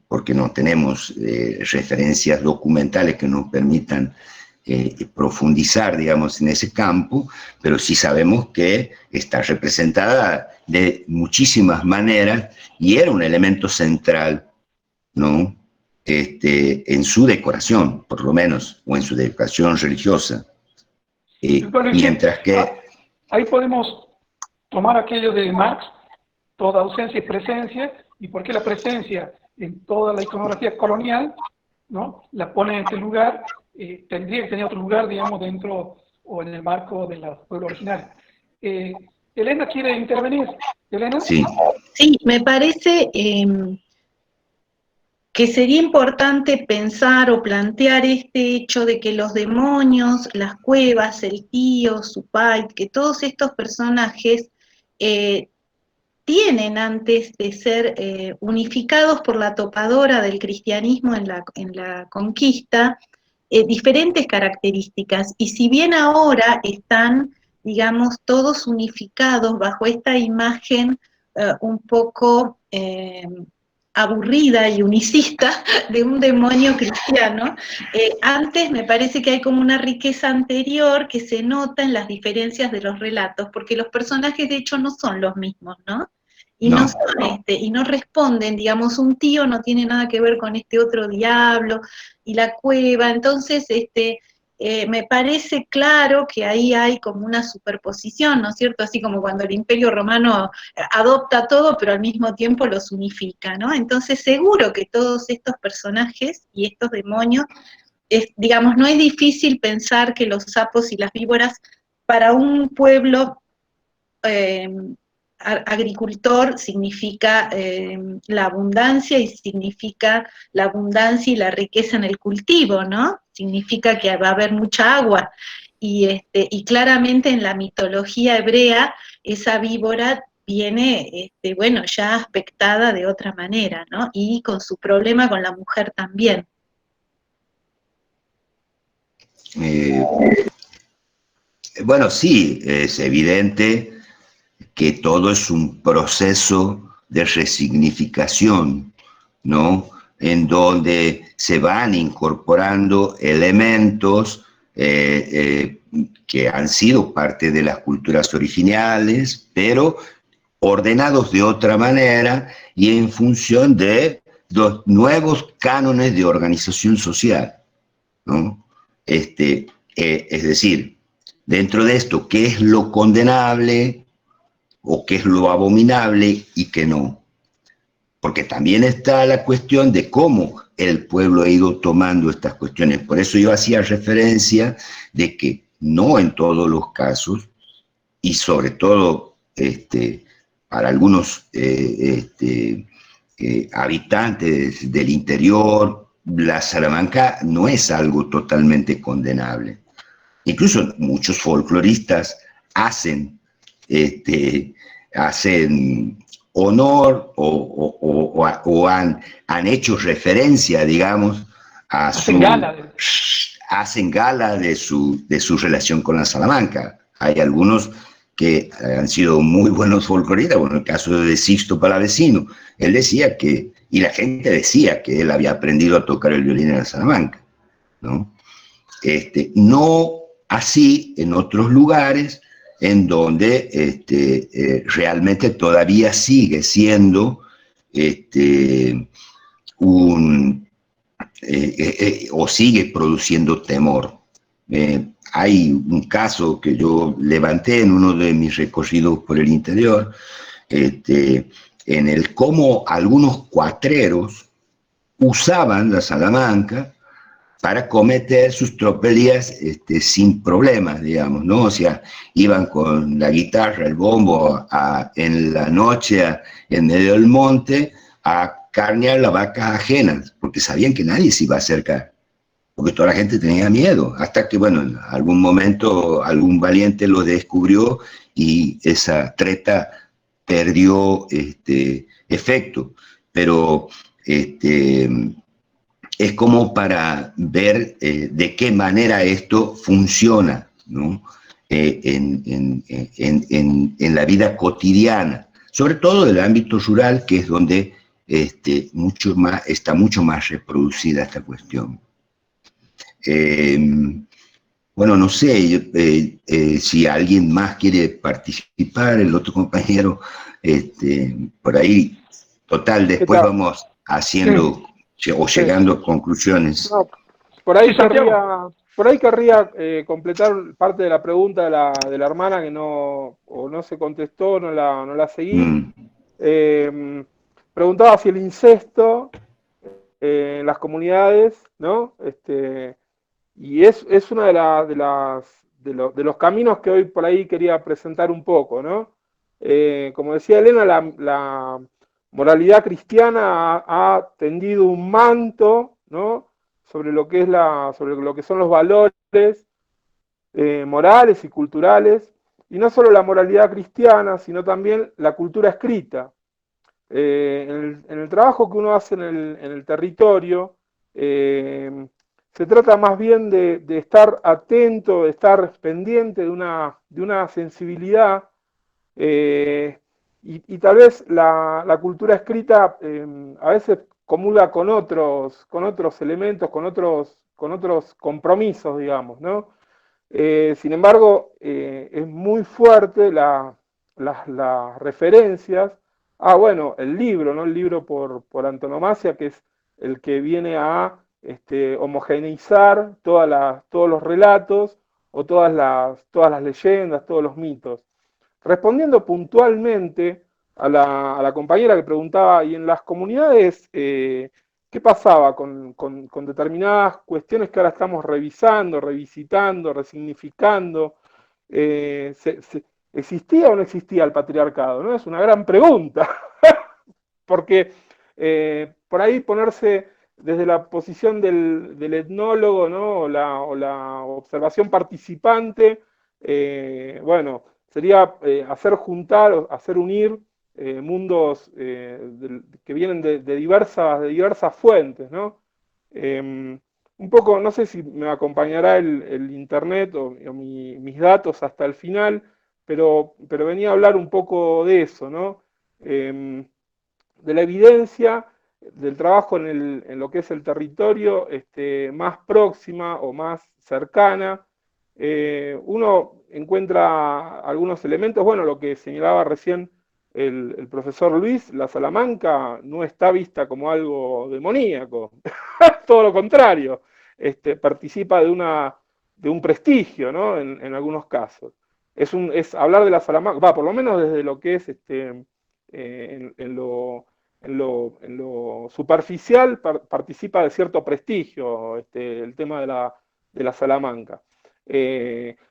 porque no tenemos referencias documentales que nos permitan profundizar, digamos, en ese campo, pero sí sabemos que está representada de muchísimas maneras y era un elemento central, ¿no? En su decoración, por lo menos, o en su decoración religiosa. Mientras que... Ahí podemos tomar aquello de Marx, toda ausencia es presencia, y por qué la presencia en toda la iconografía colonial, ¿no? La pone en este lugar. Tendría que tener otro lugar, digamos, dentro o en el marco de la pueblo original. Elena quiere intervenir. ¿Elena? Sí, me parece que sería importante pensar o plantear este hecho de que los demonios, las cuevas, el tío, Supait, que todos estos personajes tienen, antes de ser unificados por la topadora del cristianismo en la conquista, diferentes características, y si bien ahora están, digamos, todos unificados bajo esta imagen un poco aburrida y unicista de un demonio cristiano, antes me parece que hay como una riqueza anterior que se nota en las diferencias de los relatos, porque los personajes de hecho no son los mismos, ¿no? Y no son y no responden, digamos, un tío no tiene nada que ver con este otro diablo, y la cueva, entonces me parece claro que ahí hay como una superposición, ¿no es cierto? Así como cuando el Imperio Romano adopta todo, pero al mismo tiempo los unifica, ¿no? Entonces seguro que todos estos personajes y estos demonios digamos, no es difícil pensar que los sapos y las víboras para un pueblo agricultor significa la abundancia y significa la abundancia y la riqueza en el cultivo, ¿no? Significa que va a haber mucha agua. Y claramente en la mitología hebrea esa víbora viene, bueno, ya aspectada de otra manera, ¿no? Y con su problema con la mujer también. Bueno, sí, es evidente que todo es un proceso de resignificación, ¿no? En donde se van incorporando elementos que han sido parte de las culturas originales, pero ordenados de otra manera y en función de los nuevos cánones de organización social, ¿no? Es decir, dentro de esto, ¿qué es lo condenable o qué es lo abominable y qué no? Porque también está la cuestión de cómo el pueblo ha ido tomando estas cuestiones. Por eso yo hacía referencia de que no en todos los casos, y sobre todo para algunos habitantes del interior, la Salamanca no es algo totalmente condenable. Incluso muchos folcloristas hacen honor o han hecho referencia, digamos, a hacen gala de su relación con la Salamanca. Hay algunos que han sido muy buenos folcloristas, bueno, el caso de Sixto Palavecino, él decía que, y la gente decía que él había aprendido a tocar el violín en la Salamanca, ¿no? No así en otros lugares en donde realmente todavía sigue siendo o sigue produciendo temor. Hay un caso que yo levanté en uno de mis recorridos por el interior, en el cómo algunos cuatreros usaban la Salamanca para cometer sus tropelías sin problemas, digamos, ¿no? O sea, iban con la guitarra, el bombo, en la noche, en medio del monte, a carnear las vacas ajenas, porque sabían que nadie se iba a acercar, porque toda la gente tenía miedo, hasta que, bueno, en algún momento algún valiente lo descubrió y esa treta perdió efecto, pero es como para ver de qué manera esto funciona, ¿no? En la vida cotidiana, sobre todo en el ámbito rural, que es donde está mucho más reproducida esta cuestión. Bueno, no sé si alguien más quiere participar, el otro compañero, por ahí, total, después vamos haciendo o llegando a conclusiones. No, por ahí querría completar parte de la pregunta de la hermana que no se contestó, no la seguí. Preguntaba si el incesto en las comunidades, ¿no? Y es una de los caminos que hoy por ahí quería presentar un poco, ¿no? Como decía Elena, la moralidad cristiana ha tendido un manto, ¿no? Sobre lo que son los valores morales y culturales, y no solo la moralidad cristiana, sino también la cultura escrita. En el trabajo que uno hace en el territorio, se trata más bien de estar atento, de estar pendiente de una sensibilidad, y tal vez la cultura escrita a veces comulga con otros elementos, con otros compromisos, digamos, ¿no? Sin embargo, es muy fuerte las referencias bueno, el libro, ¿no? El libro por antonomasia, que es el que viene a homogeneizar todos los relatos o todas las leyendas, todos los mitos. Respondiendo puntualmente a la compañera que preguntaba, ¿y en las comunidades qué ¿qué pasaba con determinadas cuestiones que ahora estamos revisando, revisitando, resignificando? ¿Existía o no existía el patriarcado? ¿No? Es una gran pregunta, porque por ahí ponerse desde la posición del etnólogo, ¿no? o la observación participante, bueno, sería hacer juntar, o hacer unir mundos que vienen de diversas fuentes, ¿no? Un poco, no sé si me acompañará el internet o mis datos hasta el final, pero venía a hablar un poco de eso, ¿no? De la evidencia del trabajo en lo que es el territorio más próxima o más cercana. Uno encuentra algunos elementos, bueno, lo que señalaba recién el profesor Luis, la Salamanca no está vista como algo demoníaco, todo lo contrario, participa de un prestigio, ¿no? En algunos casos. Es hablar de la Salamanca, por lo menos desde lo que es en lo superficial participa de cierto prestigio el tema de la Salamanca.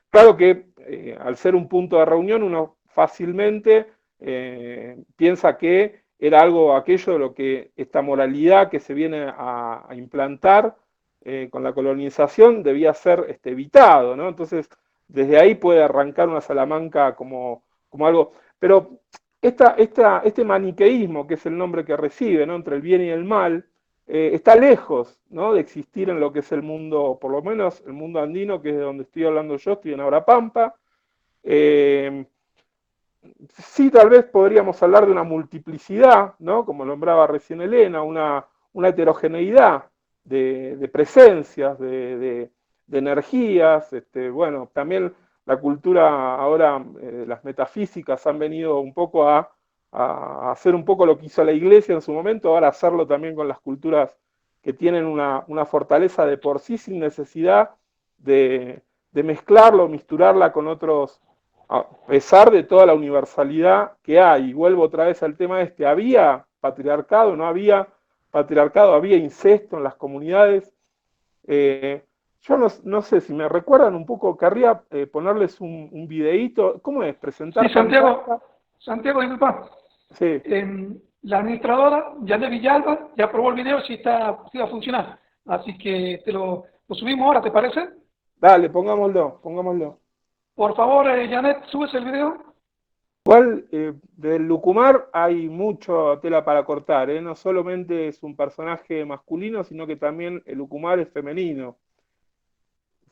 Claro que al ser un punto de reunión uno fácilmente piensa que era aquello de lo que esta moralidad que se viene a implantar con la colonización debía ser evitado, ¿no? Entonces, desde ahí puede arrancar una Salamanca como algo, pero este maniqueísmo, que es el nombre que recibe, ¿no? Entre el bien y el mal, está lejos, ¿no? De existir en lo que es el mundo, por lo menos el mundo andino, que es de donde estoy hablando yo, estoy en Abrapampa. Sí, tal vez podríamos hablar de una multiplicidad, ¿no? Como nombraba recién Elena, una heterogeneidad de presencias, de energías. Bueno, también la cultura ahora, las metafísicas han venido un poco a hacer un poco lo que hizo la Iglesia en su momento, ahora hacerlo también con las culturas que tienen una fortaleza de por sí sin necesidad de mezclarlo, misturarla con otros, a pesar de toda la universalidad que hay. Y vuelvo otra vez al tema ¿había patriarcado? ¿No había patriarcado? ¿Había incesto en las comunidades? Yo no sé, si me recuerdan un poco, querría ponerles un videíto. ¿Cómo es? Presentar Sí, pantalla. Santiago, disculpa. Sí. La administradora, Janet Villalba, ya probó el video si va a funcionar. Así que te lo subimos ahora, ¿te parece? Dale, pongámoslo. Por favor, Janet, ¿subes el video? Igual, del Lucumar hay mucha tela para cortar, ¿eh? No solamente es un personaje masculino, sino que también el Lucumar es femenino.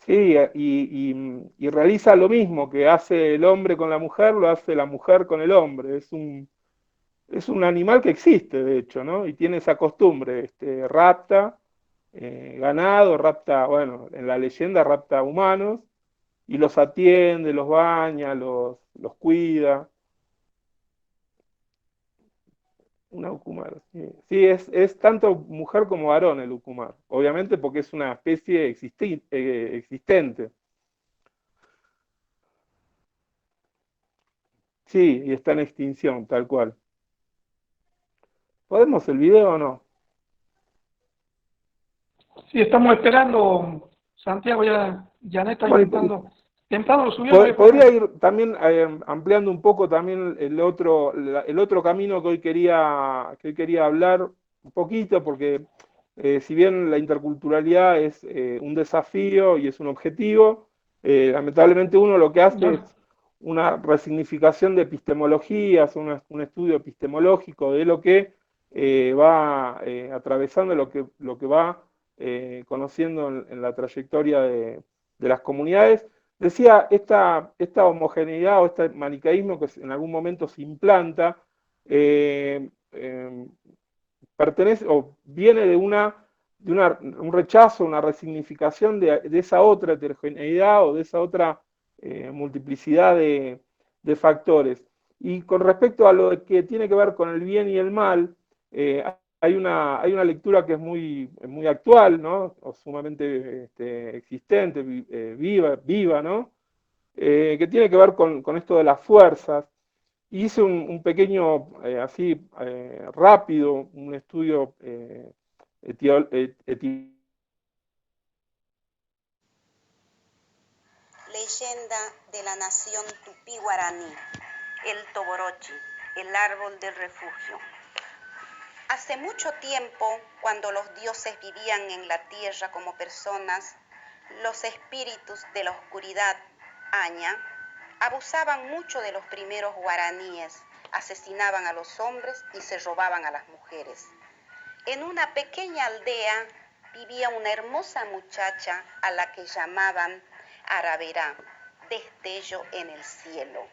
Sí, y realiza lo mismo que hace el hombre con la mujer, lo hace la mujer con el hombre. Es un animal que existe, de hecho, ¿no? Y tiene esa costumbre, rapta ganado, rapta, bueno, en la leyenda rapta humanos, y los atiende, los baña, los cuida. Una ucumar, sí. Sí, es tanto mujer como varón el ucumar, obviamente porque es una especie existente. Sí, y está en extinción, tal cual. ¿Podemos el video o no? Sí, estamos esperando. Santiago, ya Janet está Bueno, intentando. Temprano lo subió, no había podría problema. ir también ampliando un poco también el otro camino que hoy quería hablar un poquito, porque si bien la interculturalidad es un desafío y es un objetivo, lamentablemente uno lo que hace No, es una resignificación de epistemologías, un estudio epistemológico de lo que va atravesando, lo que va conociendo en la trayectoria de las comunidades. Decía, esta homogeneidad o este maniqueísmo que en algún momento se implanta, eh, eh, pertenece o viene de un rechazo, una resignificación de esa otra heterogeneidad o de esa otra multiplicidad de factores. Y con respecto a lo que tiene que ver con el bien y el mal, hay una lectura que es muy actual, ¿no? O sumamente existente, viva, ¿no? Que tiene que ver con esto de las fuerzas. Y hice un pequeño, así, rápido, un estudio Leyenda de la nación tupí-guaraní, el Toborochi, el árbol del refugio. Hace mucho tiempo, cuando los dioses vivían en la tierra como personas, los espíritus de la oscuridad, Aña, abusaban mucho de los primeros guaraníes, asesinaban a los hombres y se robaban a las mujeres. En una pequeña aldea vivía una hermosa muchacha a la que llamaban Araverá, destello en el cielo,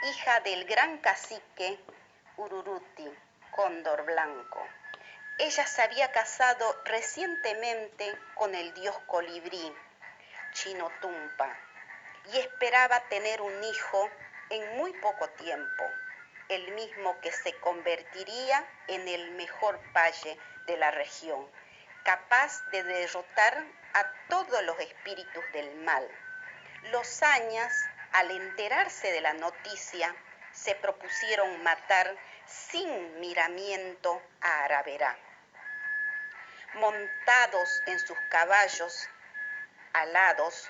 hija del gran cacique Ururuti, Cóndor Blanco. Ella se había casado recientemente con el dios colibrí, Chinotumpa, y esperaba tener un hijo en muy poco tiempo, el mismo que se convertiría en el mejor paje de la región, capaz de derrotar a todos los espíritus del mal. Los Añas, al enterarse de la noticia, se propusieron matar sin miramiento a Araverá. Montados en sus caballos alados,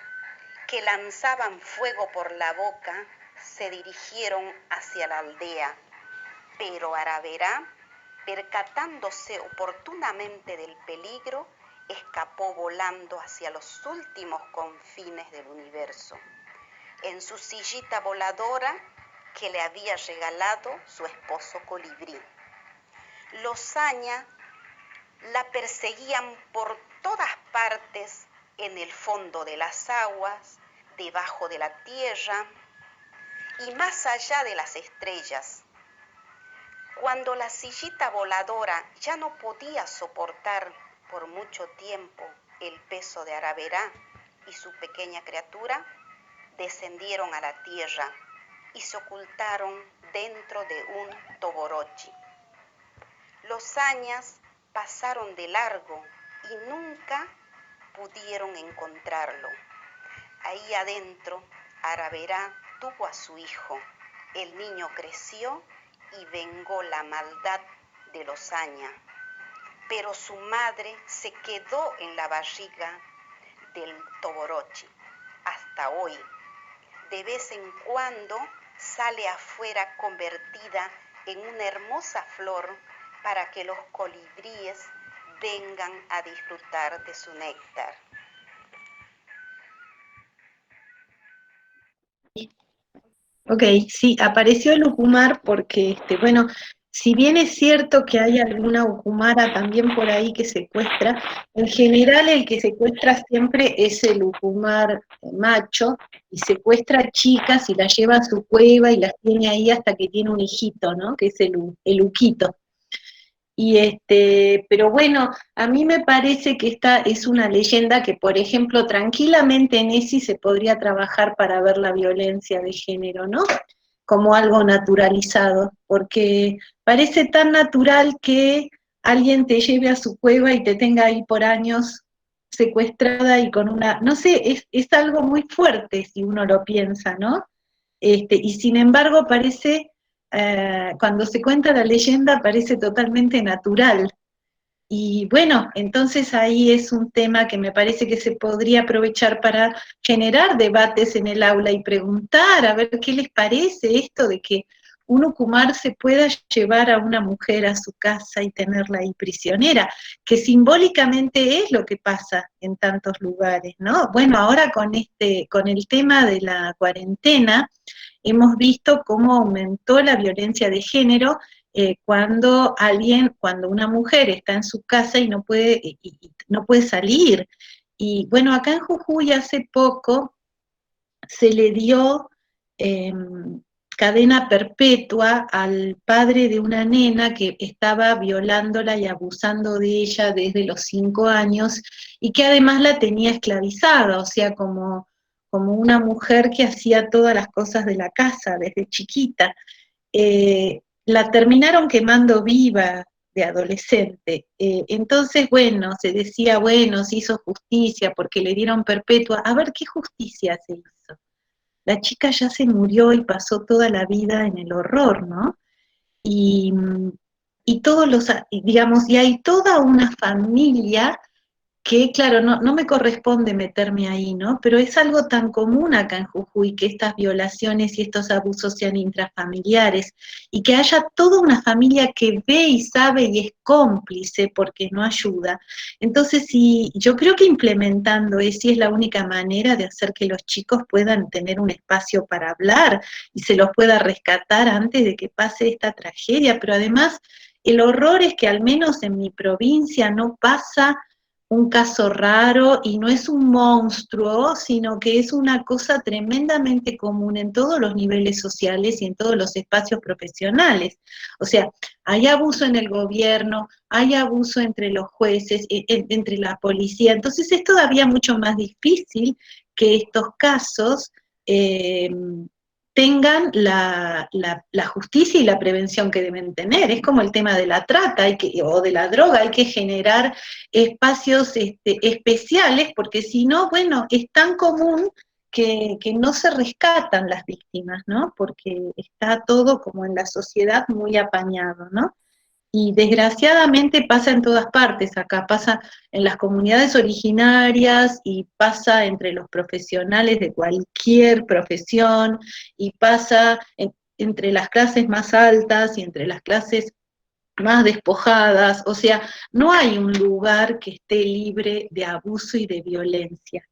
que lanzaban fuego por la boca, se dirigieron hacia la aldea, pero Araverá, percatándose oportunamente del peligro, escapó volando hacia los últimos confines del universo, en su sillita voladora que le había regalado su esposo colibrí. Los Aña la perseguían por todas partes, en el fondo de las aguas, debajo de la tierra y más allá de las estrellas. Cuando la sillita voladora ya no podía soportar por mucho tiempo el peso de Araverá y su pequeña criatura, descendieron a la tierra y se ocultaron dentro de un Toborochi. Los Añas pasaron de largo y nunca pudieron encontrarlo. Ahí adentro, Araverá tuvo a su hijo. El niño creció y vengó la maldad de los Aña, pero su madre se quedó en la barriga del Toborochi hasta hoy. De vez en cuando sale afuera convertida en una hermosa flor para que los colibríes vengan a disfrutar de su néctar. Ok, sí, apareció el ucumar porque, bueno, si bien es cierto que hay alguna ucumara también por ahí que secuestra, en general el que secuestra siempre es el ucumar macho, y secuestra chicas y las lleva a su cueva y las tiene ahí hasta que tiene un hijito, ¿no? Que es el uquito. Y pero bueno, a mí me parece que esta es una leyenda que, por ejemplo, tranquilamente en ESI se podría trabajar para ver la violencia de género, ¿no? Como algo naturalizado, porque parece tan natural que alguien te lleve a su cueva y te tenga ahí por años secuestrada y con una, no sé, es algo muy fuerte si uno lo piensa, ¿no? Y sin embargo parece, cuando se cuenta la leyenda parece totalmente natural. Y bueno, entonces ahí es un tema que me parece que se podría aprovechar para generar debates en el aula y preguntar, a ver qué les parece esto de que un ucumar se pueda llevar a una mujer a su casa y tenerla ahí prisionera, que simbólicamente es lo que pasa en tantos lugares, ¿no? Bueno, ahora con el tema de la cuarentena, hemos visto cómo aumentó la violencia de género cuando una mujer está en su casa y no puede salir. Y bueno, acá en Jujuy hace poco se le dio cadena perpetua al padre de una nena que estaba violándola y abusando de ella desde los 5 años, y que además la tenía esclavizada, o sea, como una mujer que hacía todas las cosas de la casa desde chiquita. La terminaron quemando viva de adolescente. Entonces, bueno, se decía, bueno, se hizo justicia porque le dieron perpetua. A ver, ¿qué justicia se hizo? La chica ya se murió y pasó toda la vida en el horror, ¿no? Y y todos los, digamos, y hay toda una familia que, claro, no me corresponde meterme ahí, ¿no? Pero es algo tan común acá en Jujuy que estas violaciones y estos abusos sean intrafamiliares y que haya toda una familia que ve y sabe y es cómplice porque no ayuda. Entonces, yo creo que implementando eso es la única manera de hacer que los chicos puedan tener un espacio para hablar y se los pueda rescatar antes de que pase esta tragedia. Pero además, el horror es que al menos en mi provincia no pasa un caso raro y no es un monstruo, sino que es una cosa tremendamente común en todos los niveles sociales y en todos los espacios profesionales. O sea, hay abuso en el gobierno, hay abuso entre los jueces, entre la policía, entonces es todavía mucho más difícil que estos casos tengan la justicia y la prevención que deben tener. Es como el tema de la trata o de la droga, hay que generar espacios especiales, porque si no, bueno, es tan común que no se rescatan las víctimas, ¿no? Porque está todo como en la sociedad muy apañado, ¿no? Y desgraciadamente pasa en todas partes, acá pasa en las comunidades originarias y pasa entre los profesionales de cualquier profesión y pasa entre las clases más altas y entre las clases más despojadas. O sea, no hay un lugar que esté libre de abuso y de violencia.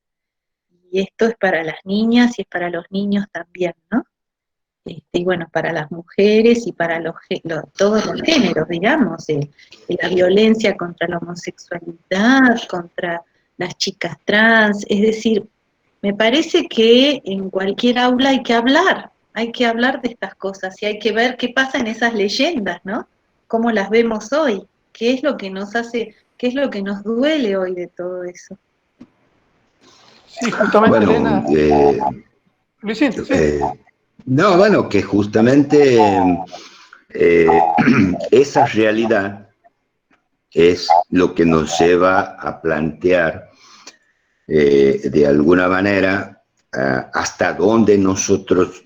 Y esto es para las niñas y es para los niños también, ¿no? Y bueno, para las mujeres y para todos los géneros, digamos, la violencia contra la homosexualidad, contra las chicas trans, es decir, me parece que en cualquier aula hay que hablar de estas cosas y hay que ver qué pasa en esas leyendas, ¿no? Cómo las vemos hoy, qué es lo que nos hace, qué es lo que nos duele hoy de todo eso. Sí, justamente, bueno, Elena. Luisín, sí. No, bueno, que justamente esa realidad es lo que nos lleva a plantear de alguna manera hasta dónde nosotros,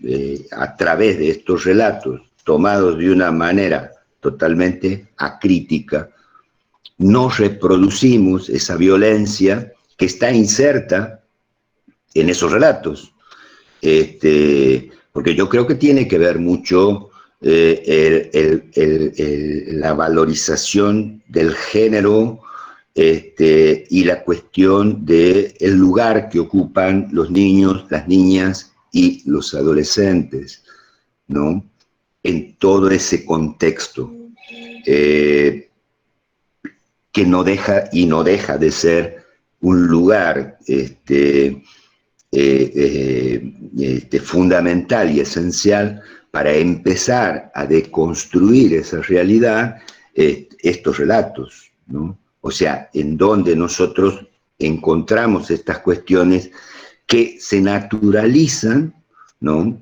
a través de estos relatos, tomados de una manera totalmente acrítica, no reproducimos esa violencia que está inserta en esos relatos. Porque yo creo que tiene que ver mucho la valorización del género y la cuestión del lugar que ocupan los niños, las niñas y los adolescentes, ¿no? En todo ese contexto que no deja de ser un lugar fundamental y esencial para empezar a deconstruir esa realidad, estos relatos, ¿no? O sea, en donde nosotros encontramos estas cuestiones que se naturalizan, ¿no?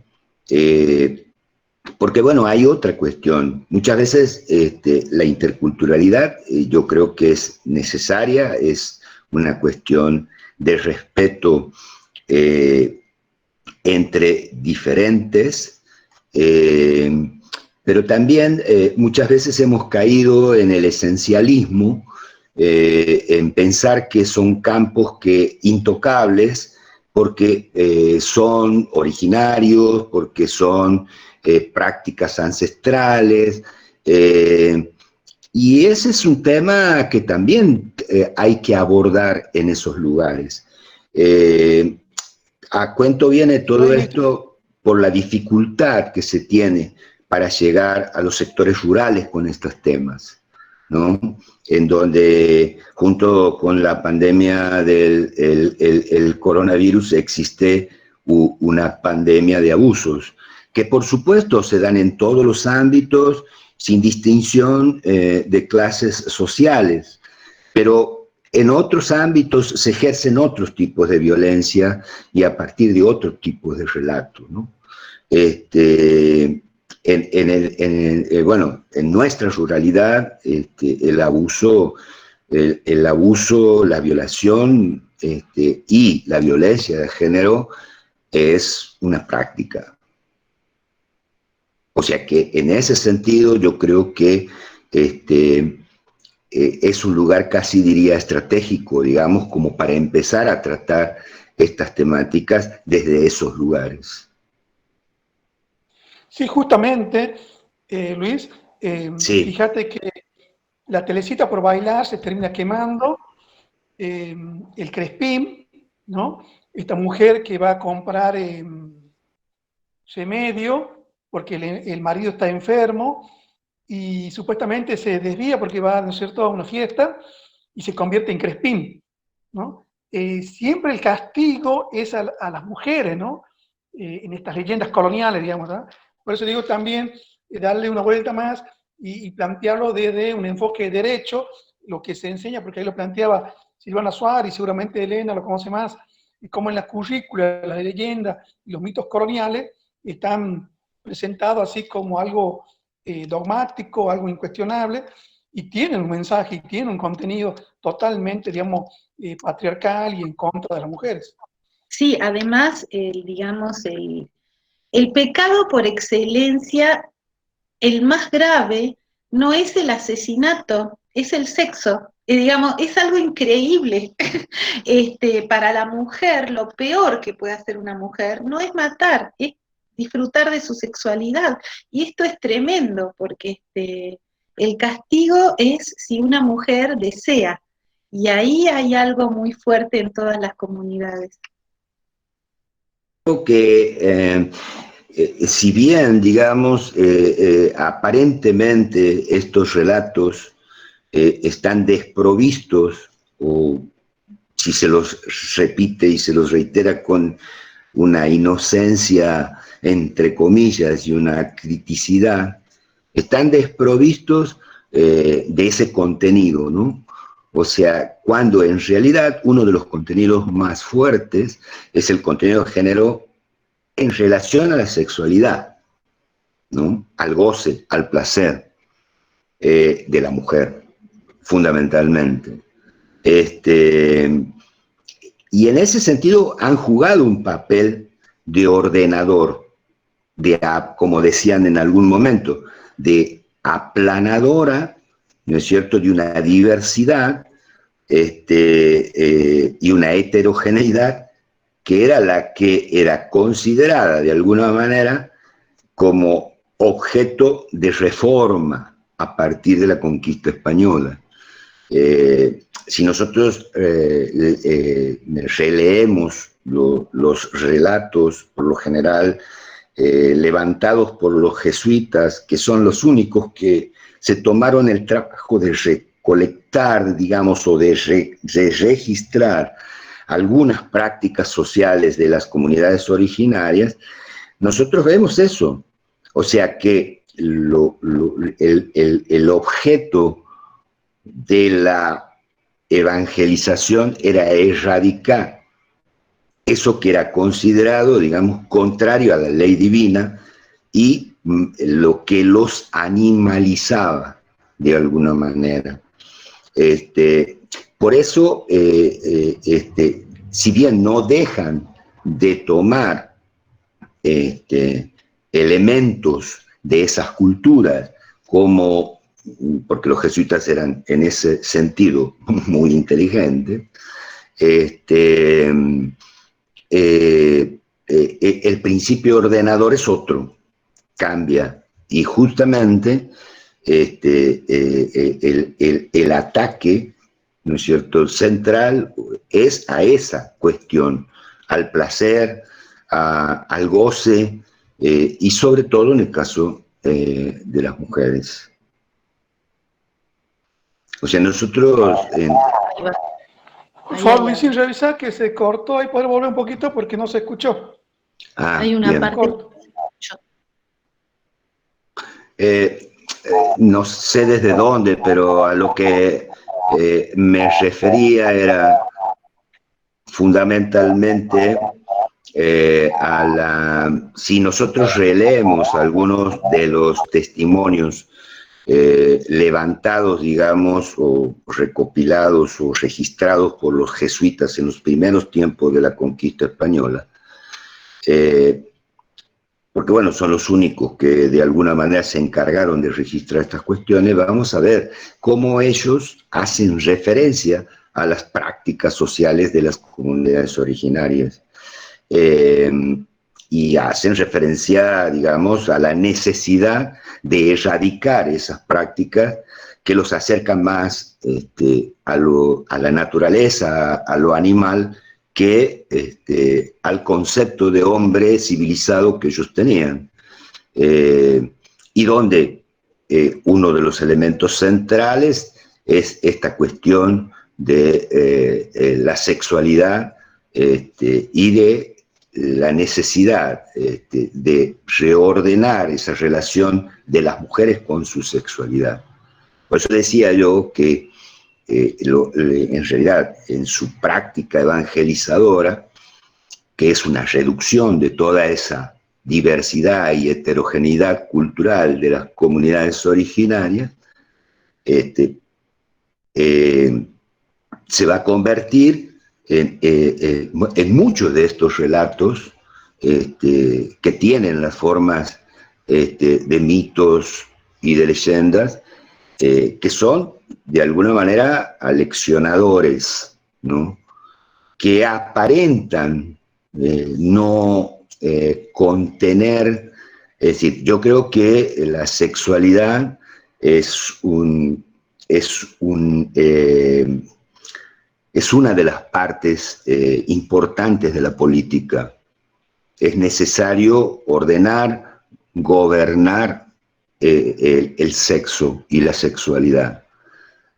Porque, bueno, hay otra cuestión. Muchas veces la interculturalidad yo creo que es necesaria, es una cuestión de respeto entre diferentes, pero también muchas veces hemos caído en el esencialismo, en pensar que son campos intocables porque son originarios, porque son prácticas ancestrales, y ese es un tema que también hay que abordar en esos lugares. A cuento viene todo esto por la dificultad que se tiene para llegar a los sectores rurales con estos temas, ¿no? En donde, junto con la pandemia del coronavirus, existe una pandemia de abusos, que por supuesto se dan en todos los ámbitos, sin distinción de clases sociales, pero en otros ámbitos se ejercen otros tipos de violencia y a partir de otros tipos de relatos, ¿no? Bueno, en nuestra ruralidad, el abuso, la violación y la violencia de género es una práctica. O sea que en ese sentido yo creo que es un lugar casi diría estratégico, digamos, como para empezar a tratar estas temáticas desde esos lugares. Sí, justamente, Luis, Sí. fíjate que la Telecita por bailar se termina quemando, el Crespín, ¿no? Esta mujer que va a comprar remedio porque el marido está enfermo y supuestamente se desvía porque va, ¿no es cierto?, a una fiesta y se convierte en Crespín, ¿no? Siempre el castigo es a las mujeres, ¿no? En estas leyendas coloniales, digamos, ¿no? Por eso digo también darle una vuelta más y plantearlo desde un enfoque derecho, lo que se enseña, porque ahí lo planteaba Silvana Suárez y seguramente Elena lo conoce más, y cómo en la currícula, las leyendas y los mitos coloniales están presentados así como algo dogmático, algo incuestionable, y tienen un mensaje y tienen un contenido totalmente, digamos, patriarcal y en contra de las mujeres. Sí, además, digamos, el pecado por excelencia, el más grave, no es el asesinato, es el sexo. Digamos, es algo increíble. Para la mujer, lo peor que puede hacer una mujer no es matar, es disfrutar de su sexualidad. Y esto es tremendo, porque el castigo es si una mujer desea. Y ahí hay algo muy fuerte en todas las comunidades. Creo que si bien, digamos, aparentemente estos relatos están desprovistos, o si se los repite y se los reitera con una inocencia, entre comillas, y una criticidad, están desprovistos de ese contenido, ¿no? O sea, cuando en realidad uno de los contenidos más fuertes es el contenido de género en relación a la sexualidad, ¿no? Al goce, al placer de la mujer, fundamentalmente. Y en ese sentido han jugado un papel de ordenador, como decían en algún momento, de aplanadora, ¿no es cierto?, de una diversidad y una heterogeneidad que era la que era considerada de alguna manera como objeto de reforma a partir de la conquista española. Si nosotros releemos los relatos, por lo general, levantados por los jesuitas, que son los únicos que se tomaron el trabajo de recolectar, digamos, o de registrar algunas prácticas sociales de las comunidades originarias, nosotros vemos eso. O sea que el objeto de la evangelización era erradicar eso que era considerado, digamos, contrario a la ley divina y lo que los animalizaba de alguna manera. Por eso, si bien no dejan de tomar elementos de esas culturas, como, porque los jesuitas eran en ese sentido muy inteligentes, el principio ordenador es otro, cambia, y justamente el ataque, ¿no es cierto?, central es a esa cuestión, al placer, al goce, y sobre todo en el caso de las mujeres. O sea, nosotros... Por favor, Luisín, revisa que se cortó y poder volver un poquito porque no se escuchó. Hay una bien. parte... no sé desde dónde, pero a lo que me refería era fundamentalmente si nosotros releemos algunos de los testimonios levantados, digamos, o recopilados o registrados por los jesuitas en los primeros tiempos de la conquista española, porque bueno, son los únicos que de alguna manera se encargaron de registrar estas cuestiones, vamos a ver cómo ellos hacen referencia a las prácticas sociales de las comunidades originarias. Y hacen referencia, digamos, a la necesidad de erradicar esas prácticas que los acercan más a la naturaleza, a lo animal, que al concepto de hombre civilizado que ellos tenían. Y donde uno de los elementos centrales es esta cuestión de la sexualidad y de la necesidad de reordenar esa relación de las mujeres con su sexualidad. Por eso decía yo que en realidad en su práctica evangelizadora, que es una reducción de toda esa diversidad y heterogeneidad cultural de las comunidades originarias, se va a convertir en muchos de estos relatos que tienen las formas de mitos y de leyendas, que son de alguna manera aleccionadores, ¿no? Que aparentan no contener, es decir, yo creo que la sexualidad es una de las partes importantes de la política. Es necesario ordenar, gobernar el sexo y la sexualidad.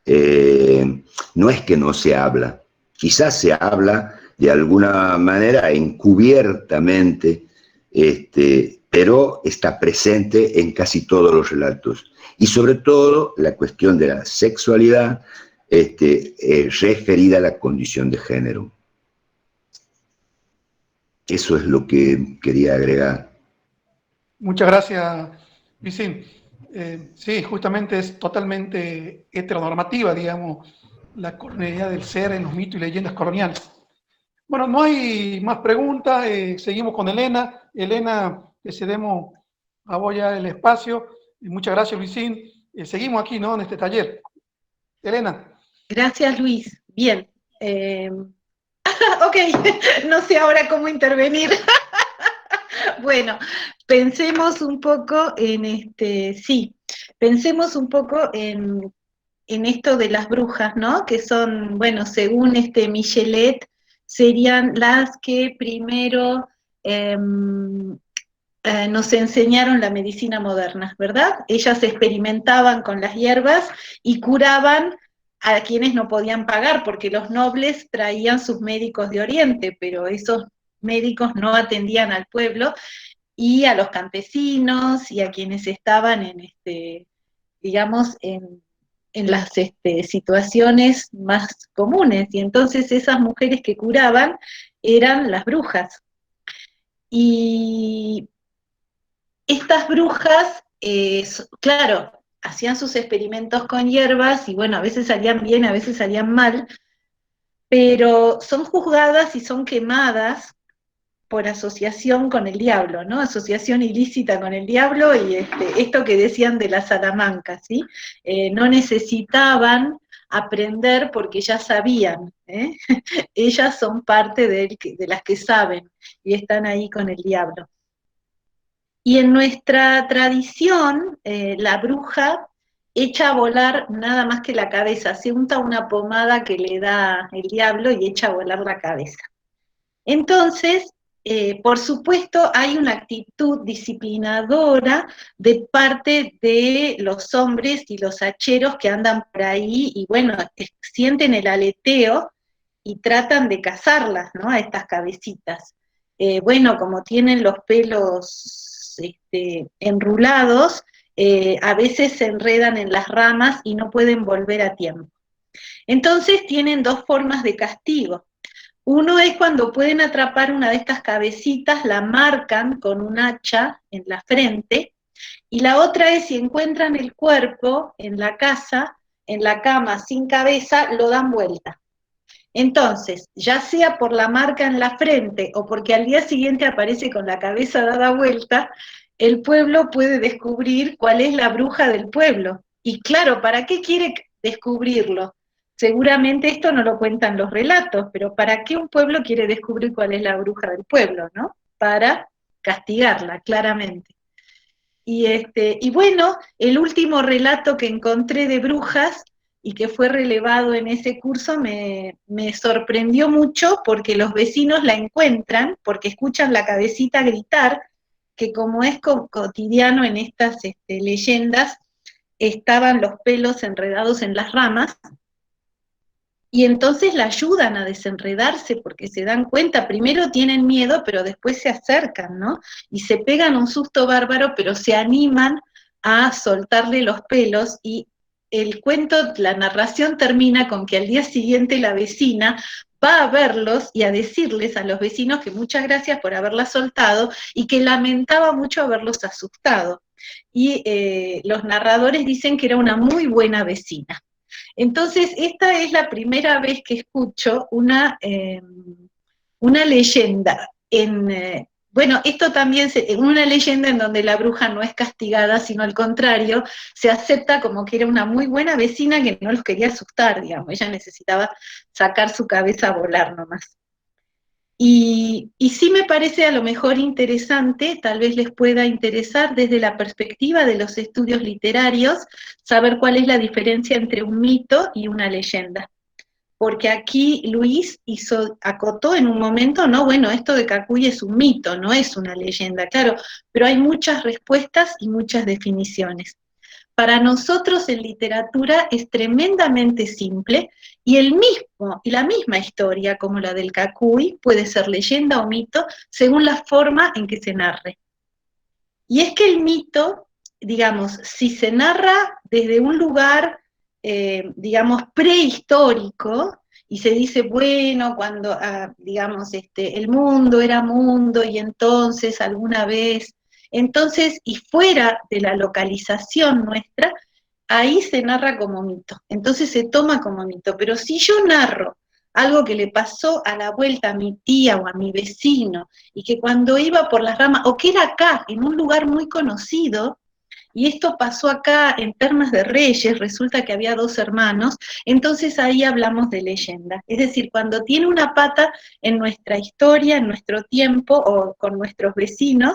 No es que no se habla, quizás se habla de alguna manera encubiertamente, pero está presente en casi todos los relatos. Y sobre todo la cuestión de la sexualidad referida a la condición de género. Eso es lo que quería agregar. Muchas gracias, Vicín. Sí, justamente es totalmente heteronormativa, digamos, la colonialidad del ser en los mitos y leyendas coloniales. Bueno, no hay más preguntas, seguimos con Elena. Elena, le cedemos a vos ya el espacio. Muchas gracias, Vicín. Seguimos aquí, ¿no?, en este taller. Elena. Gracias, Luis. Bien. Ok, no sé ahora cómo intervenir. Bueno, pensemos un poco en pensemos un poco en esto de las brujas, ¿no? Que son, bueno, según Michelet, serían las que primero nos enseñaron la medicina moderna, ¿verdad? Ellas experimentaban con las hierbas y curaban a quienes no podían pagar, porque los nobles traían sus médicos de Oriente, pero esos médicos no atendían al pueblo y a los campesinos y a quienes estaban digamos, en las situaciones más comunes, y entonces esas mujeres que curaban eran las brujas. Y estas brujas, claro, hacían sus experimentos con hierbas, y bueno, a veces salían bien, a veces salían mal, pero son juzgadas y son quemadas por asociación con el diablo, ¿no? Asociación ilícita con el diablo, y esto que decían de la Salamanca, ¿sí? No necesitaban aprender porque ya sabían, ¿eh? Ellas son parte de las que saben, y están ahí con el diablo. Y en nuestra tradición, la bruja echa a volar nada más que la cabeza, se unta una pomada que le da el diablo y echa a volar la cabeza. Entonces, por supuesto, hay una actitud disciplinadora de parte de los hombres y los hacheros que andan por ahí y, bueno, sienten el aleteo y tratan de cazarlas, ¿no?, a estas cabecitas. Bueno, como tienen los pelos enrulados, a veces se enredan en las ramas y no pueden volver a tiempo. Entonces tienen dos formas de castigo. Uno es cuando pueden atrapar una de estas cabecitas, la marcan con un hacha en la frente, y la otra es si encuentran el cuerpo en la casa, en la cama sin cabeza, lo dan vuelta. Entonces, ya sea por la marca en la frente o porque al día siguiente aparece con la cabeza dada vuelta, el pueblo puede descubrir cuál es la bruja del pueblo. Y claro, ¿para qué quiere descubrirlo? Seguramente esto no lo cuentan los relatos, pero ¿para qué un pueblo quiere descubrir cuál es la bruja del pueblo, no? Para castigarla, claramente. Y bueno, el último relato que encontré de brujas y que fue relevado en ese curso me sorprendió mucho porque los vecinos la encuentran, porque escuchan la cabecita gritar, que como es cotidiano en estas leyendas, estaban los pelos enredados en las ramas, y entonces la ayudan a desenredarse porque se dan cuenta, primero tienen miedo, pero después se acercan, ¿no? Y se pegan un susto bárbaro, pero se animan a soltarle los pelos, y el cuento, la narración termina con que al día siguiente la vecina va a verlos y a decirles a los vecinos que muchas gracias por haberla soltado y que lamentaba mucho haberlos asustado. Y los narradores dicen que era una muy buena vecina. Entonces, esta es la primera vez que escucho una leyenda. Bueno, esto también, una leyenda en donde la bruja no es castigada, sino al contrario, se acepta como que era una muy buena vecina que no los quería asustar, digamos, ella necesitaba sacar su cabeza a volar nomás. Y sí me parece a lo mejor interesante, tal vez les pueda interesar desde la perspectiva de los estudios literarios, saber cuál es la diferencia entre un mito y una leyenda. Porque aquí Luis acotó en un momento, no, bueno, esto de Cacuy es un mito, no es una leyenda, claro, pero hay muchas respuestas y muchas definiciones. Para nosotros en literatura es tremendamente simple, y la misma historia como la del Cacuy puede ser leyenda o mito según la forma en que se narre. Y es que el mito, digamos, si se narra desde un lugar, digamos, prehistórico, y se dice, bueno, cuando, digamos, el mundo era mundo, y entonces alguna vez, entonces, y fuera de la localización nuestra, ahí se narra como mito, entonces se toma como mito. Pero si yo narro algo que le pasó a la vuelta a mi tía o a mi vecino, y que cuando iba por las ramas, o que era acá, en un lugar muy conocido, y esto pasó acá en Termas de Reyes, resulta que había 2 hermanos, entonces ahí hablamos de leyenda. Es decir, cuando tiene una pata en nuestra historia, en nuestro tiempo, o con nuestros vecinos,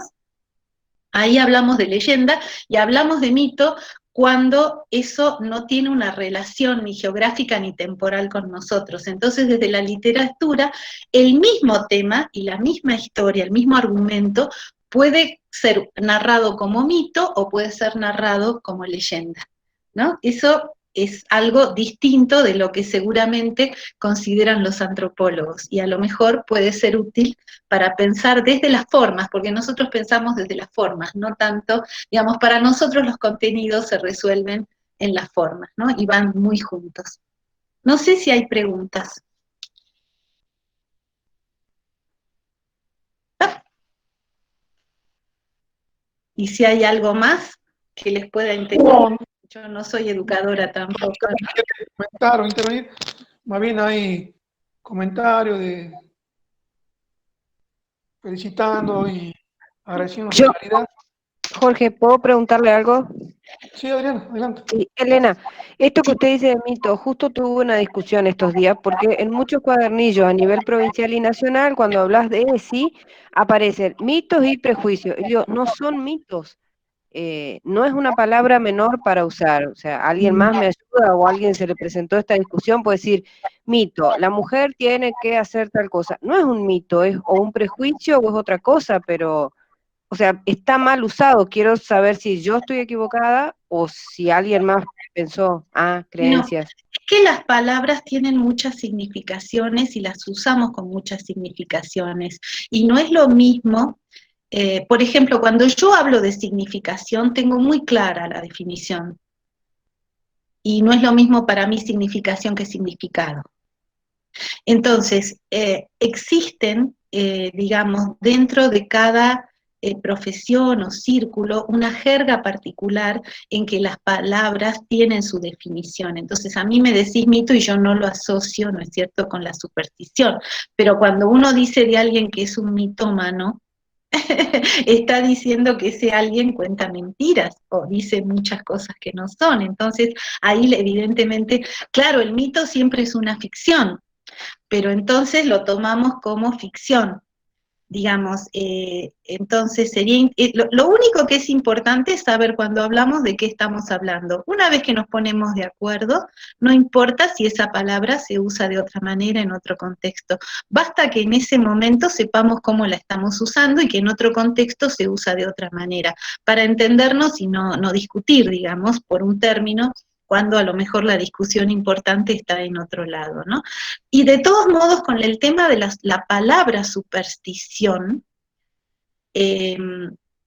ahí hablamos de leyenda, y hablamos de mito cuando eso no tiene una relación ni geográfica ni temporal con nosotros. Entonces, desde la literatura, el mismo tema y la misma historia, el mismo argumento, puede ser narrado como mito o puede ser narrado como leyenda, ¿no? Eso es algo distinto de lo que seguramente consideran los antropólogos, y a lo mejor puede ser útil para pensar desde las formas, porque nosotros pensamos desde las formas, no tanto, digamos, para nosotros los contenidos se resuelven en las formas, ¿no? Y van muy juntos. No sé si hay preguntas. Y si hay algo más que les pueda interesar. Yo no soy educadora tampoco. Comentar o intervenir, más bien hay comentarios de felicitando y agradeciendo su calidad. Jorge, ¿puedo preguntarle algo? Sí, Adriana, adelante. Sí, Elena, esto que usted dice de mito, justo tuve una discusión estos días, porque en muchos cuadernillos a nivel provincial y nacional, cuando hablas de ESI, aparecen mitos y prejuicios. Y digo, no son mitos, no es una palabra menor para usar. O sea, alguien más me ayuda o a alguien se le presentó esta discusión, puede decir, mito, la mujer tiene que hacer tal cosa. No es un mito, es o un prejuicio o es otra cosa, pero... O sea, está mal usado. Quiero saber si yo estoy equivocada o si alguien más pensó, creencias. No, es que las palabras tienen muchas significaciones y las usamos con muchas significaciones. Y no es lo mismo, por ejemplo, cuando yo hablo de significación, tengo muy clara la definición. Y no es lo mismo para mí significación que significado. Entonces, existen, digamos, dentro de cada profesión o círculo una jerga particular en que las palabras tienen su definición. Entonces a mí me decís mito y yo no lo asocio, ¿no es cierto?, con la superstición. Pero cuando uno dice de alguien que es un mitómano, está diciendo que ese alguien cuenta mentiras o dice muchas cosas que no son. Entonces ahí evidentemente, claro, el mito siempre es una ficción, pero entonces lo tomamos como ficción. Digamos, entonces sería, lo único que es importante es saber cuando hablamos de qué estamos hablando. Una vez que nos ponemos de acuerdo, no importa si esa palabra se usa de otra manera en otro contexto. Basta que en ese momento sepamos cómo la estamos usando y que en otro contexto se usa de otra manera, para entendernos y no discutir, digamos, por un término, cuando a lo mejor la discusión importante está en otro lado, ¿no? Y de todos modos, con el tema de la palabra superstición,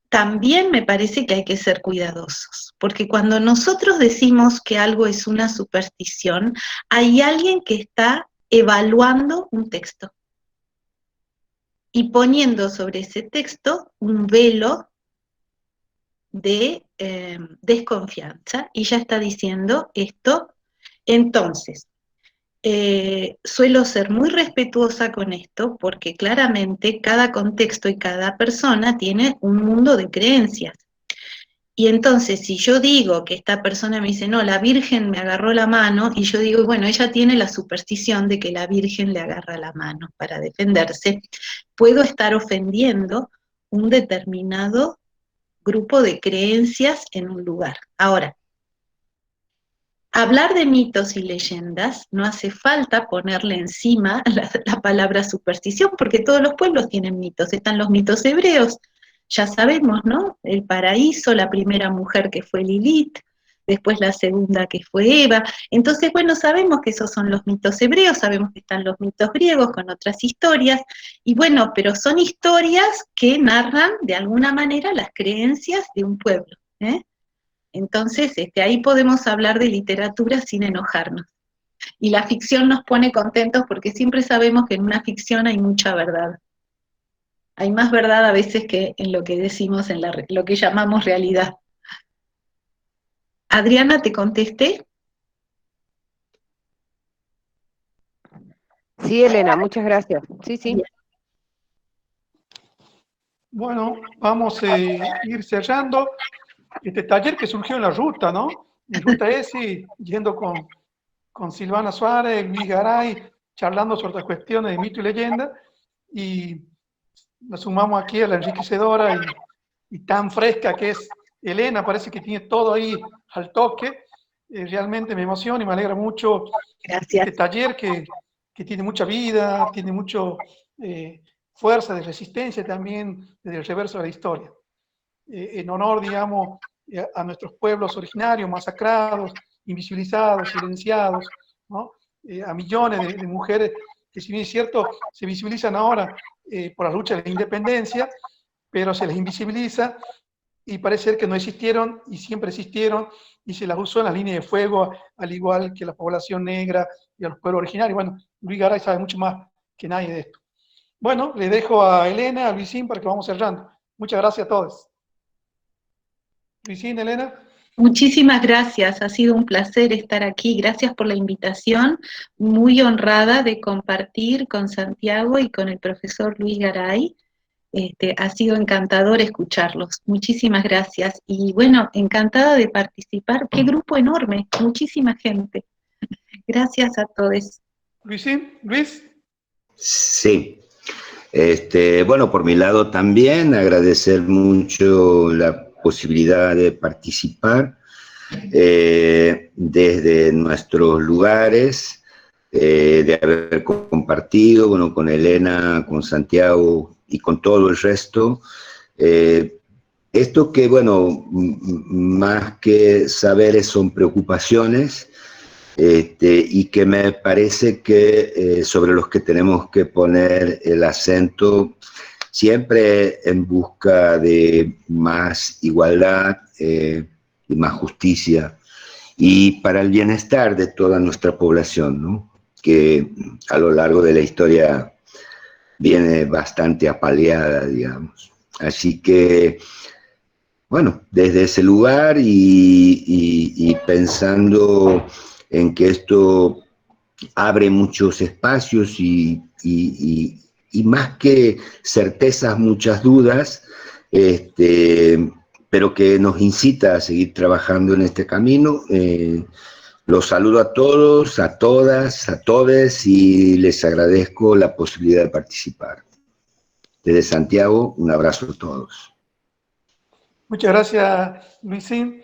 también me parece que hay que ser cuidadosos, porque cuando nosotros decimos que algo es una superstición, hay alguien que está evaluando un texto y poniendo sobre ese texto un velo de desconfianza, y ya está diciendo esto. Entonces, suelo ser muy respetuosa con esto, porque claramente cada contexto y cada persona tiene un mundo de creencias. Y entonces, si yo digo que esta persona me dice, no, la Virgen me agarró la mano, y yo digo, bueno, ella tiene la superstición de que la Virgen le agarra la mano para defenderse, puedo estar ofendiendo un determinado grupo de creencias en un lugar. Ahora, hablar de mitos y leyendas no hace falta ponerle encima la palabra superstición, porque todos los pueblos tienen mitos. Están los mitos hebreos, ya sabemos, ¿no? El paraíso, la primera mujer que fue Lilith, después la segunda que fue Eva. Entonces, bueno, sabemos que esos son los mitos hebreos, sabemos que están los mitos griegos con otras historias, y bueno, pero son historias que narran de alguna manera las creencias de un pueblo, ¿eh? Entonces, ahí podemos hablar de literatura sin enojarnos. Y la ficción nos pone contentos porque siempre sabemos que en una ficción hay mucha verdad. Hay más verdad a veces que en lo que decimos, en lo que llamamos realidad. Adriana, ¿te contesté? Sí, Elena, muchas gracias. Sí, sí. Bueno, vamos a ir cerrando este taller que surgió en la ruta, ¿no? En Ruta ESI, yendo con Silvana Suárez, Luis Garay, charlando sobre las cuestiones de mito y leyenda, y nos sumamos aquí a la enriquecedora y tan fresca que es Elena, parece que tiene todo ahí al toque. Realmente me emociona y me alegra mucho. Gracias. Este taller que tiene mucha vida, tiene mucho fuerza de resistencia también desde el reverso de la historia. En honor, digamos, a nuestros pueblos originarios, masacrados, invisibilizados, silenciados, ¿no? A millones de mujeres que, si bien es cierto, se visibilizan ahora por la lucha de la independencia, pero se les invisibiliza y parece ser que no existieron y siempre existieron, y se las usó en las líneas de fuego, al igual que la población negra y a los pueblos originarios. Bueno, Luis Garay sabe mucho más que nadie de esto. Bueno, le dejo a Elena, a Luisín, para que vamos cerrando. Muchas gracias a todos. Luisín, Elena. Muchísimas gracias, ha sido un placer estar aquí. Gracias por la invitación, muy honrada de compartir con Santiago y con el profesor Luis Garay. Ha sido encantador escucharlos. Muchísimas gracias. Y bueno, encantada de participar. Qué grupo enorme, muchísima gente. Gracias a todos. Luisín, Luis. Sí. Bueno, por mi lado también agradecer mucho la posibilidad de participar desde nuestros lugares, de haber compartido, bueno, con Elena, con Santiago y con todo el resto. Esto que, bueno, más que saberes son preocupaciones, y que me parece que sobre los que tenemos que poner el acento siempre en busca de más igualdad y más justicia, y para el bienestar de toda nuestra población, ¿no? Que a lo largo de la historia viene bastante apaleada, digamos. Así que, bueno, desde ese lugar y pensando en que esto abre muchos espacios y más que certezas, muchas dudas, pero que nos incita a seguir trabajando en este camino. Los saludo a todos, a todas, a todes y les agradezco la posibilidad de participar. Desde Santiago, un abrazo a todos. Muchas gracias, Luisín.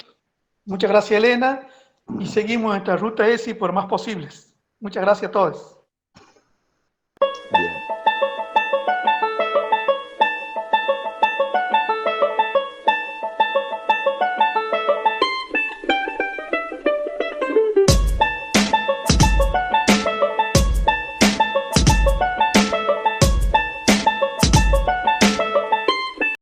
Muchas gracias, Elena. Y seguimos nuestra ruta ESI por más posibles. Muchas gracias a todos. Bien.